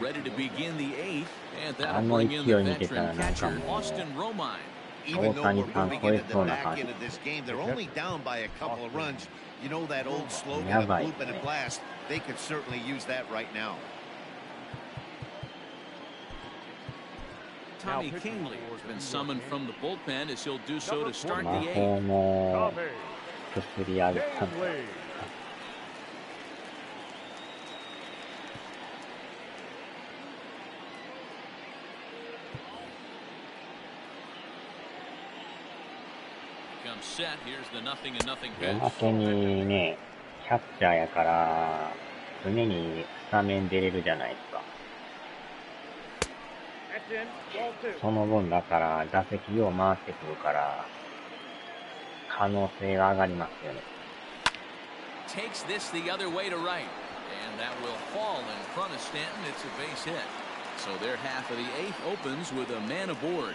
Ready to begin the 8th, and あ that'll の bring 勢 in い the 見てた veteran らなんか catcher もう Austin Romine. Even though we're moving into the back end of this game, they're only down by a couple of runs. You know that old slogan of whoop and a blast? They could certainly use that right now. Tommy Kingley has been summoned from the bullpen as he'll do so to start the 魔 8th. 法も薬上げたんだ。Set. Here's the 0-0お pitch. まけにね、キャッチャーやから常にスタメン出れるじゃないですか。その分だから打席を回ってくるから可能性が上がりますよね。Takes this the other way to right, and that will fall in front of Stanton. It's a base hit. So their half of the 8th opens with a man aboard.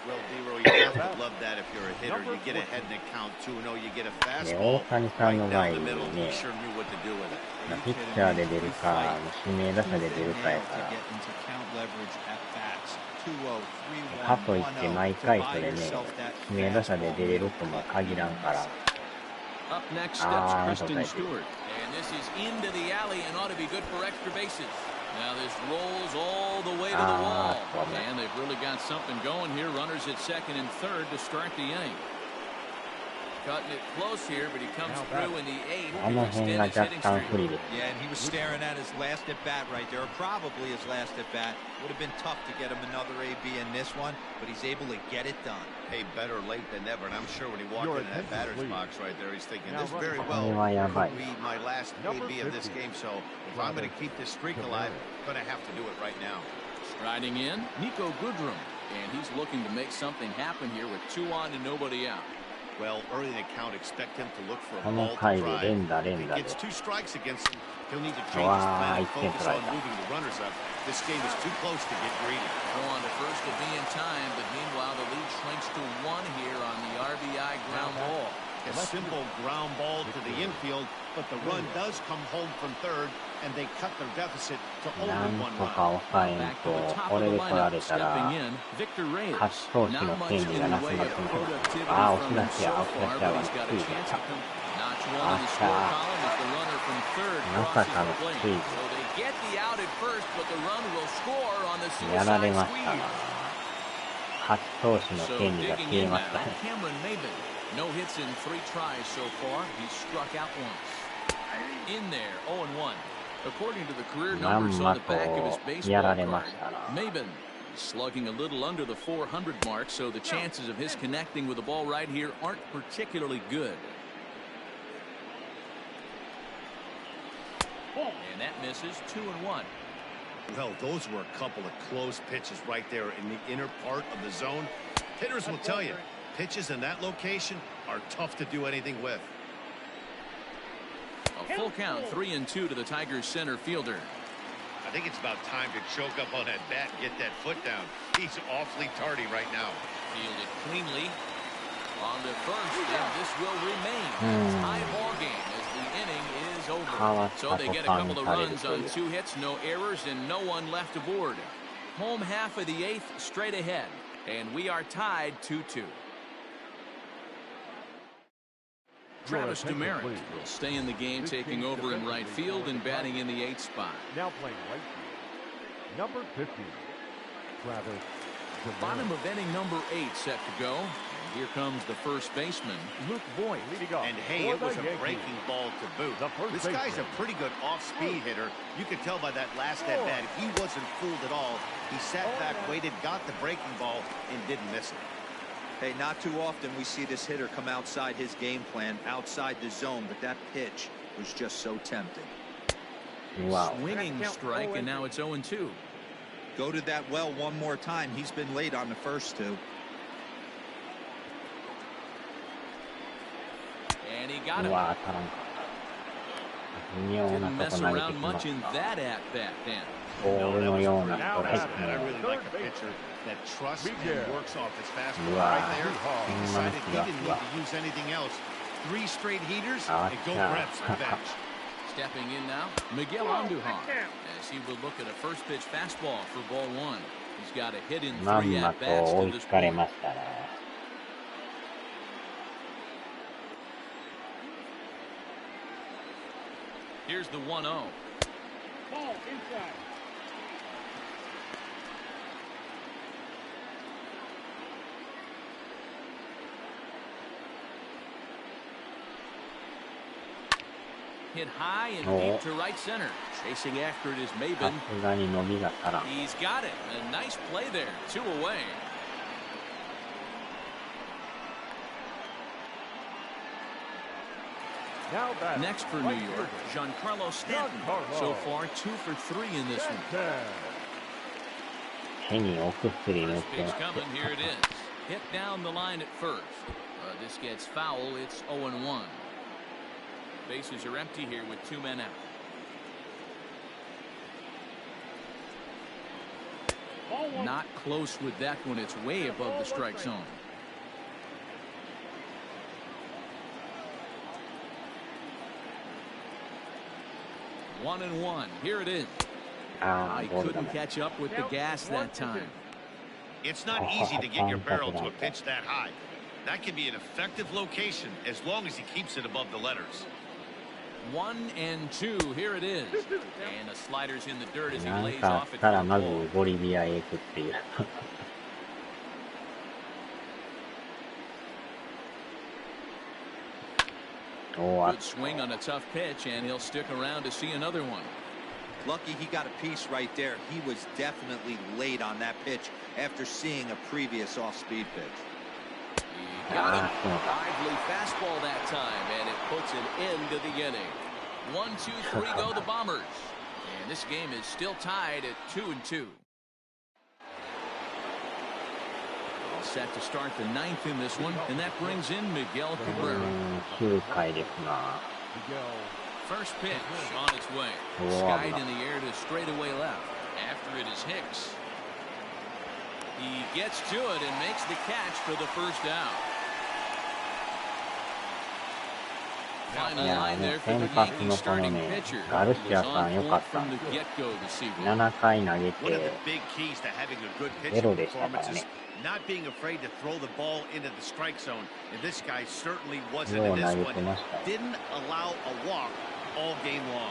Well, D-Row, you have to love that if you're a hitter. You get ahead in the count 2-0, you get a fastball right down the middle. He sure knew what to do with it. ピッチャーで出るか、指名打者で出るかやから。かといって毎回それね、指名打者で出れるとも限らんから。Up next steps Kristen Stewart, and this is into the alley and ought to be good for extra bases. Now this rolls all the way to the wall, and they've really got something going here. Runners at second and third to start the inning. Cutting it close here, but he comes through in the 8th. あの辺が若干不利です。 Yeah, and he was staring at his last at bat right there, or probably his last at bat. Would have been tough to get him another AB in this one, but he's able to get it done. Hey, better late than never, and I'm sure when he walked into that batter's box right there, he's thinking, this very well could be my last AB of this game, so if I'm going to keep this streak alive, I'm going to have to do it right now. Striding in, Nico Goodrum, and he's looking to make something happen here with 2 on and nobody out. Well, early in the count, expect him to look for a ball to drive. If he gets 2 strikes against him, he'll need to change his plan and focus on moving the runners up. This game is too close to get greedy. Go on to first to be in time, but meanwhile the lead shrinks to 1 here on the RBI ground ball. A simple ground ball to the infield, but the run does come home from third, and they cut their deficit to only 1 なんとか抑えんと、これで取られたら、勝ち投手の権利がなくなってます。ああ、押し出しや、押し出しやがついてた。Next one in the score column is the runner from third crosses the plate. So they get the out at first, but the run will score on the suicide squeeze. So digging in now, Cameron Maben. No hits in 3 tries so far. He's struck out once. In there, 0-1. According to the career numbers on the back of his baseball card, Maben slugging a little under the 400 mark, so the chances of his connecting with the ball right here aren't particularly good. And that misses 2-1. Well, those were a couple of close pitches right there in the inner part of the zone. Hitters will tell you, pitches in that location are tough to do anything with. A full count, 3-2 to the Tigers center fielder. I think it's about time to choke up on that bat and get that foot down. He's awfully tardy right now. Fielded cleanly on the first, and this will remain a tie ball game as the inning is over. So they get a couple of runs on 2 hits, no errors, and no one left aboard. Home half of the 8th straight ahead, and we are tied 2-2. Travis Demeritte will stay in the game, taking over in right field and batting in the 8th spot. Now playing right field, number 15, Travis Demeritte. Bottom of inning number 8 set to go. And here comes the first baseman, Luke Voigt. And hey, it was a breaking ball to boot. This guy's a pretty good off-speed hitter. You could tell by that last at-bat, he wasn't fooled at all. He sat back, waited, got the breaking ball, and didn't miss it. Hey, not too often we see this hitter come outside his game plan, outside the zone, but that pitch was just so tempting. Wow. Swinging strike, and now it's 0-2. Go to that well one more time. He's been late on the first 2. And he got him. Didn't mess around much in that at-bat, Dan. I really like a pitcher that trusts and works off his fastball right there. He decided he didn't need to use anything else. 3 straight heaters and go reps on the bench. Stepping in now, Miguel Andujar, as he will look at a first pitch fastball for ball 1. He's got a hit in 3 at-bats to this point. Here's the 1-0. Ball inside. Hit high and deep to right center. Chasing after it is Maben. He's got it. A nice play there. 2 away. Next for New York, Giancarlo Stanton. So far, 2 for 3 in this one. First pitch coming. Here it is. Hit down the line at first. This gets foul. It's 0-1. Bases are empty here with 2 men out. Not close with that one. It's way above the strike zone. One and one. Here it is. I couldn't catch up with the gas that time. It's not easy to get your barrel to a pitch that high. That can be an effective location as long as he keeps it above the letters. 1-2. Here it is. And the slider's in the dirt as he lays off it. Good swing on a tough pitch, and he'll stick around to see another one. Lucky he got a piece right there. He was definitely late on that pitch after seeing a previous off-speed pitch. He got him. Lively fastball that time, and it puts an end to the inning. 1-2-3 go the Bombers. And this game is still tied at 2-2. All set to start the 9th in this one, and that brings in Miguel Cabrera. First pitch on its way. Skied in the air to straightaway left. After it is Hicks. He gets to it and makes the catch for the first out. Final いや line ね、 there for the 先発 Yankees のこの starting ね、 pitcher ガル was シアさ on ん良 point かった from ん the ですよ。 get-go this evening. 7回投げ One of て the big keys to having a good ゼ pitching ロでしたから performance ね。 is not being afraid to throw the ball into the strike zone. And this guy certainly wasn't よ in う this 投げ one. てましたよ。 Didn't allow a walk all game long.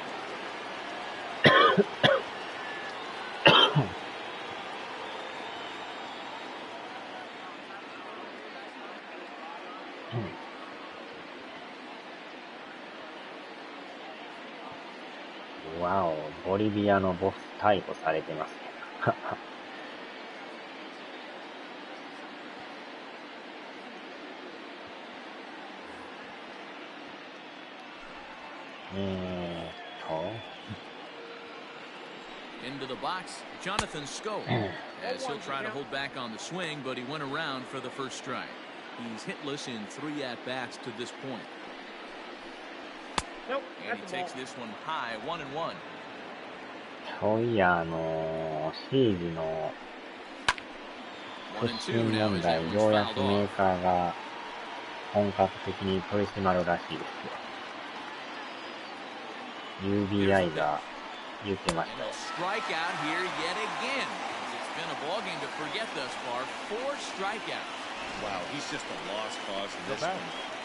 わお、ボリビアのボス逮捕されてますね。Into the box, Jonathan Scope, as he'll try to hold back on the swing, but he went around for the first strike. He's hitless in 3 at-bats to this point. Nope, And he that's a takes ball. this one high, 1-1. そういや、シーズの 1 and 出 2身 now 問 as 題、 that よう one's や fouled くメ off. ーカーが本格的に取り締まるらしいですよ。UBI が言ってまし And た a よ。 strikeout here yet again. It's been a ballgame to forget thus far. 4 strikeouts. Wow, he's just a lost cause in this one.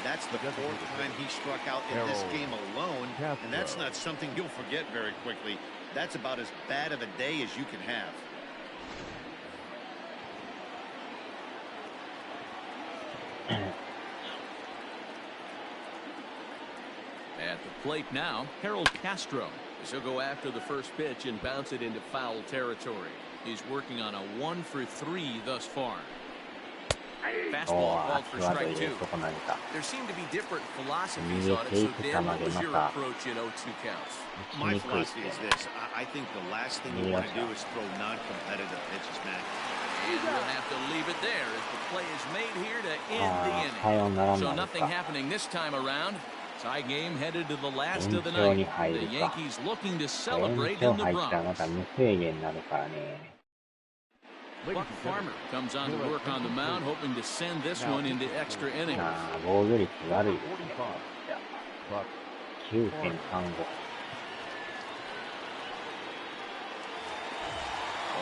That's the 4th time he struck out in this game alone, and that's not something you'll forget very quickly. That's about as bad of a day as you can have. At the plate now, Harold Castro. As he'll go after the first pitch and bounce it into foul territory. He's working on a 1 for 3 thus far. お Fastball ー、 called for 足技 strike 入れ 2. るとこ投げた。 There seem to be different philosophies 逃 on げ it. てい So く球 Dan, what で was ま your た approach in 0-2 counts? 打ち My にくいっ philosophy て is this. I think the last thing you want to do is throw non-competitive pitches, man. And we'll have to leave it there as the play is made here to end the ああ、 inning. さよなら So になる nothing か。 happening this time around. Tie game headed to the last of the 延長 night. に入 The るか。 Yankees looking to 延 celebrate 長 in the 入ったらま Bronx. た無制限になるからね。Buck Farmer comes on to work on the mound, hoping to send this one into extra innings. ああ、防御率悪いですね。9.35。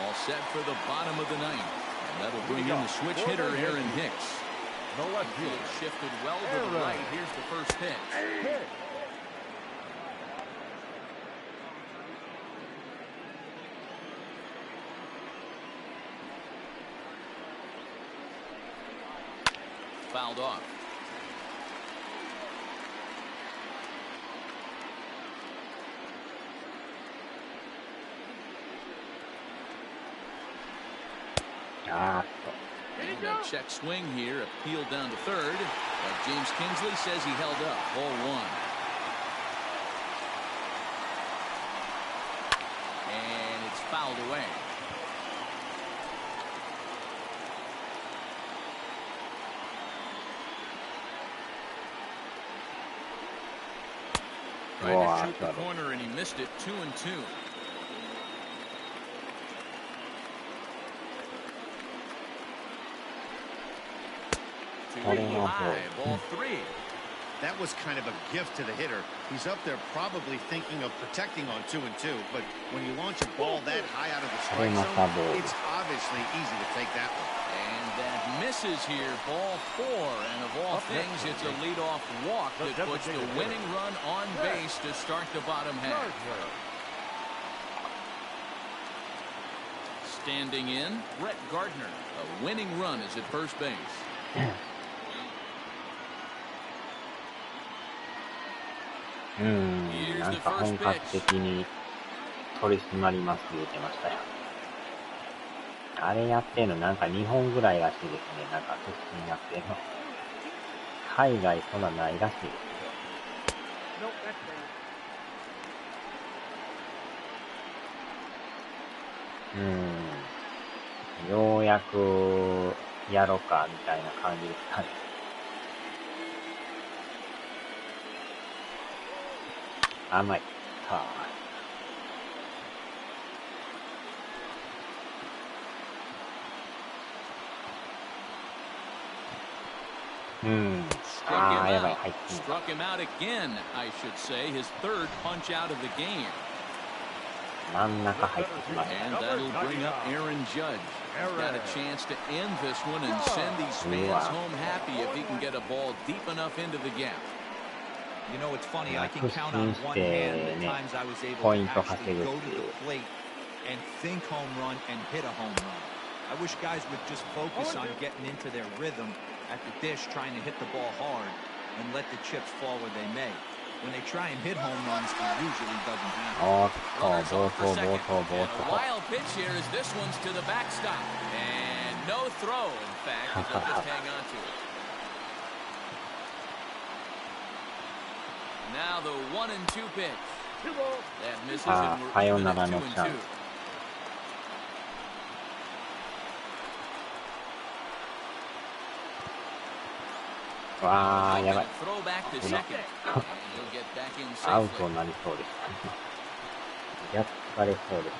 All set for the bottom of the ninth. And that'll bring in the switch hitter, Aaron Hicks. Field shifted well to the right. Here's the first pitch. Fouled off. And a check swing here, appealed down to third. But James Kingsley says he held up. Ball 1. And it's fouled away. Tried to shoot the corner and he missed it. 2-2. High, ball 3. That was kind of a gift to the hitter. He's up there probably thinking of protecting on 2-2, but when you launch a ball that high out of the strike zone, it's obviously easy to take that one. And that misses here, ball 4. And of all things, it's a leadoff walk that puts the winning run on base to start the bottom half. Standing in, Brett Gardner. A winning run is at first base. Here's なん the か first 本格 pitch. 的に取り締まりますって言ってましたよ。あれやってんのなんか日本ぐらいらしいですね。なんか突進やってんの。海外そんなないらしいですね。Nope, that's bad. ようやくやろかみたいな感じですかね。甘い。はあ。struck him out again, I should say, his third punch out of the game. 真ん中入ってきました。 And that'll bring up Aaron Judge. He's got a chance to end this one and send these fans home happy if he can get a ball deep enough into the gap. You know, it's funny, I can count on one hand the times I was able to actually go to the plate and think home run and hit a home run. I wish guys would just focus on getting into their rhythm at the dish, trying to hit the ball hard and let the chips fall where they may. When they try and hit home runs, it usually doesn't happen. A wild pitch here as this one's to the backstop. And no throw, in fact, as they'll just hang on to it. Now the 1-2 pitch. That misses and we're even at 2-2. わあ、やばい。 Throw back to second. And he'll get back in アウ safely. トになりそうです。やっつかれそうです。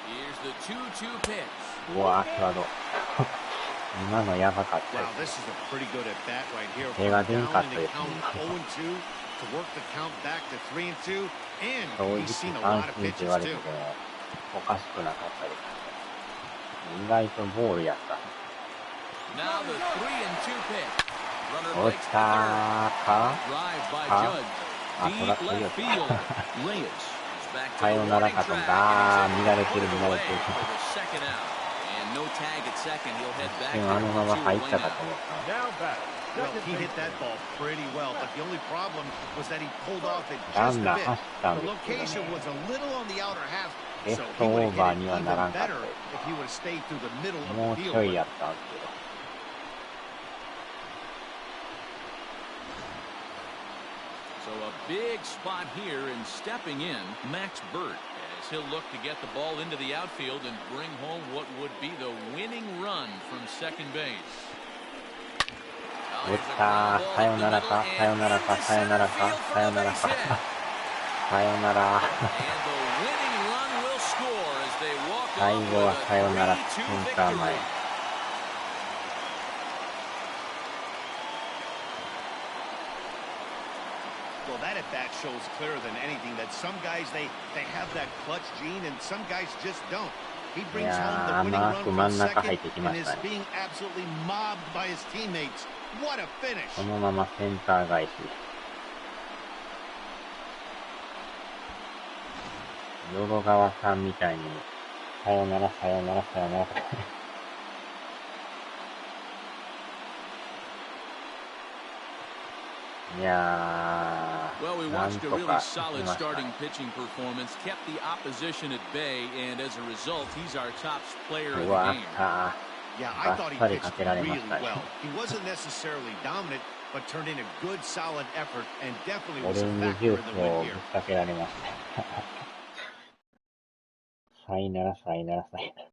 Here's the 2-2 pitch. うわー、際ど。今のやばかったで Wow, this す。 is a pretty good at bat right here. 手が出ん Down かっ in た the ですね。 count 0-2 to work the count back to 3-2, 正 and 直 he's seen a 三 lot of 振って言 pitches われて too. もおかしくなかったです。意外とボールやった。 Now the 3-2 pitch. Runner 落 breaks ち to た third. か Drive by か Judge. あ、そら Deep 強い left field. Reyes is back to さ the よなら warning かと。 track. あー、 And 見ら he's れ able て to る put 見 it られ away てる。 for the second out. And no tag at second. He'll head back で to もあのまま the 入っ 2-2 たか window. と思った。 Now back. Well, he hit that ball pretty well, but the only problem was that he pulled off it ラ just ン a ナー bit. 走ったん The ですけど location ね。 was a little on the outer half, レ so フト he オ would ー have バー hit it には even ならんかった better で if he would have stayed through the middle す。 of もう the ち field. ょいやったんですけど。So a big spot here, and stepping in, Max Burt, as he'll look to get the ball into the outfield and bring home what would be the winning run from second base. 打った。さよならか、さよならか、さよならか、さよならか。さよなら。最後はさよなら、センター前。Well, that at bat shows clearer than anything that some guys they have that clutch gene and some guys just don't. He brings home the winning run from second and is being absolutely mobbed by his teammates. What a finish! そのままセンター返し。淀川さんみたいにさよならさよならさよなら。いやー、 Well, we なん watched a と really かし solid ました starting ね。 pitching performance, kept the opposition at bay, and as a result, he's our top player of う the わ game. ー、 Yeah, I バ thought ッ he サリ pitched かけられ really ましたね。 well. He wasn't necessarily dominant, but turned in a good, solid effort, and definitely オ was レ a ンジ factor ジュ in ー the ス win をぶっ here. かけられました。さいならさいならさいなら。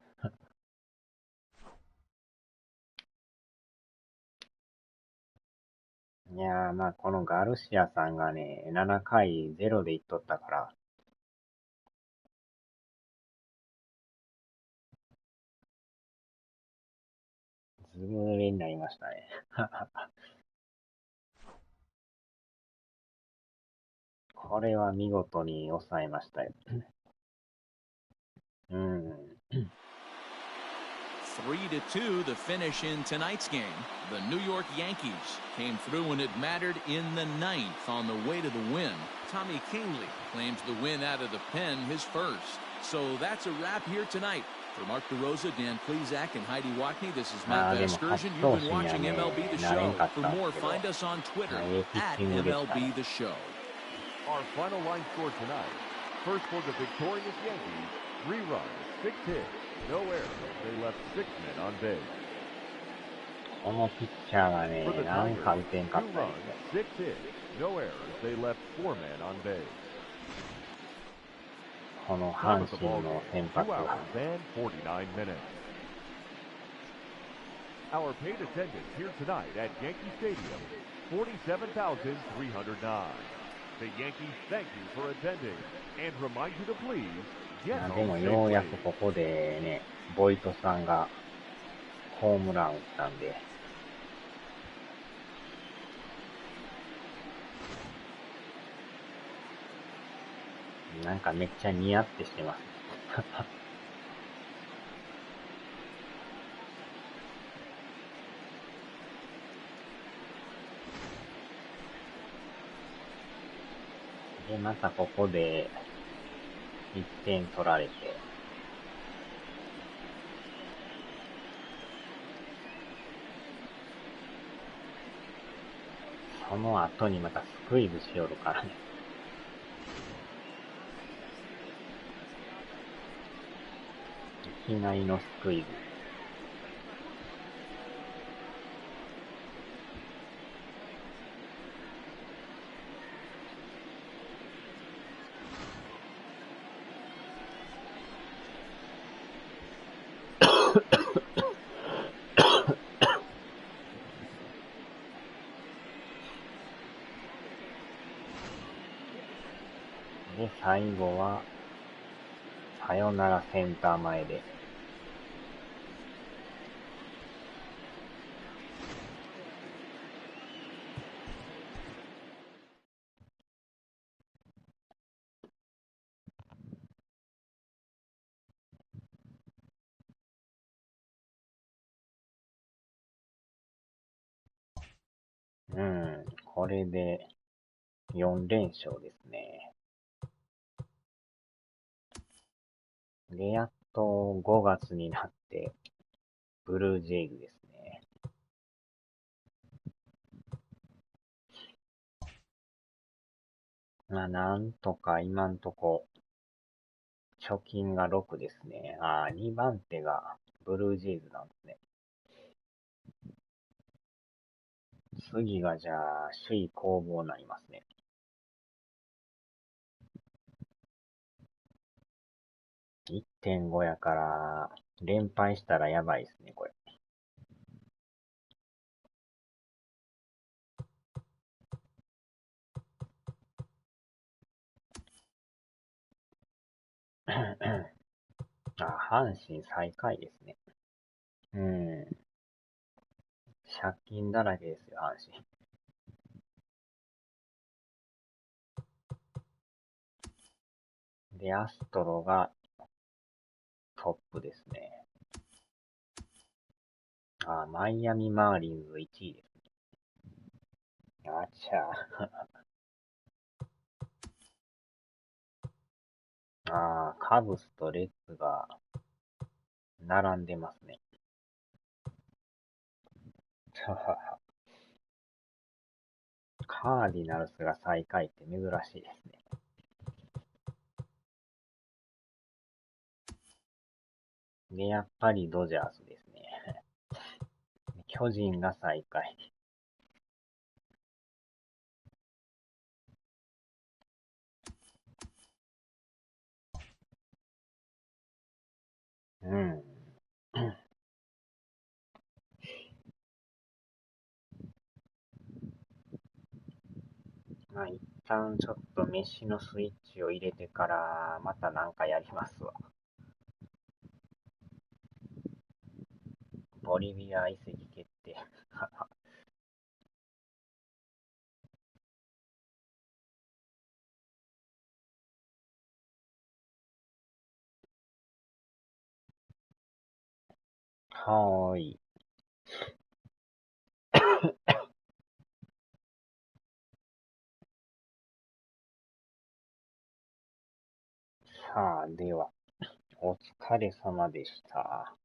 いやー、まあこのガルシアさんがね、7回0でいっとったから、ずぶ濡れになりましたね。これは見事に抑えましたよ。うん。 3-2 the finish in tonight's game. The New York Yankees came through when it mattered in the ninth on the way to the win. Tommy Kingley claims the win out of the pen, his first. So that's a wrap here tonight. For Mark DeRosa, Dan Plezak, and Heidi Watney, this is Matt Vasgersian. You've been watching MLB The Show. For more, find us on Twitter at MLB The Show. Our final line score tonight. First for the victorious Yankees, 3 runs, 6 hits, no errors. They left 6 men on base. このピッチャーがね、 For the なんか Tigers, 打てんかっ 2 た runs, ですね。 6 hits, no errors. They left 4 men on base. この Time 阪 of the 神 ball の game, 先 2 発 hours は。 and 49 minutes. Our paid attendance here tonight at Yankee Stadium, 47,309. The Yankees thank you for attending and remind you to please get でも home ようやく safely. ここでね、ボイトさんがホームラン打ったんで、なんかめっちゃニヤってしてます。で、またここで1点取られて、その後にまたスクイズしよるからね。いきなりのスクイズ。で、最後は、さよならセンター前で。これで4連勝ですね。で、やっと5月になって、ブルージェイズですね。まあ、なんとか今んとこ、貯金が6ですね。2番手がブルージェイズなんですね。次がじゃあ、首位攻防になりますね。1.5 やから、連敗したらやばいですね、これ。阪神最下位ですね。借金だらけですよ、阪神。で、アストロがトップですね。マイアミマーリンズ1位ですね。あちゃカブスとレッズが並んでますね。カーディナルスが最下位って珍しいですね。で、やっぱりドジャースですね。巨人が最下位。まあ、一旦ちょっと飯のスイッチを入れてから、またなんかやりますわ。ボリビア移籍決定。はーい。さあ、では、お疲れ様でした。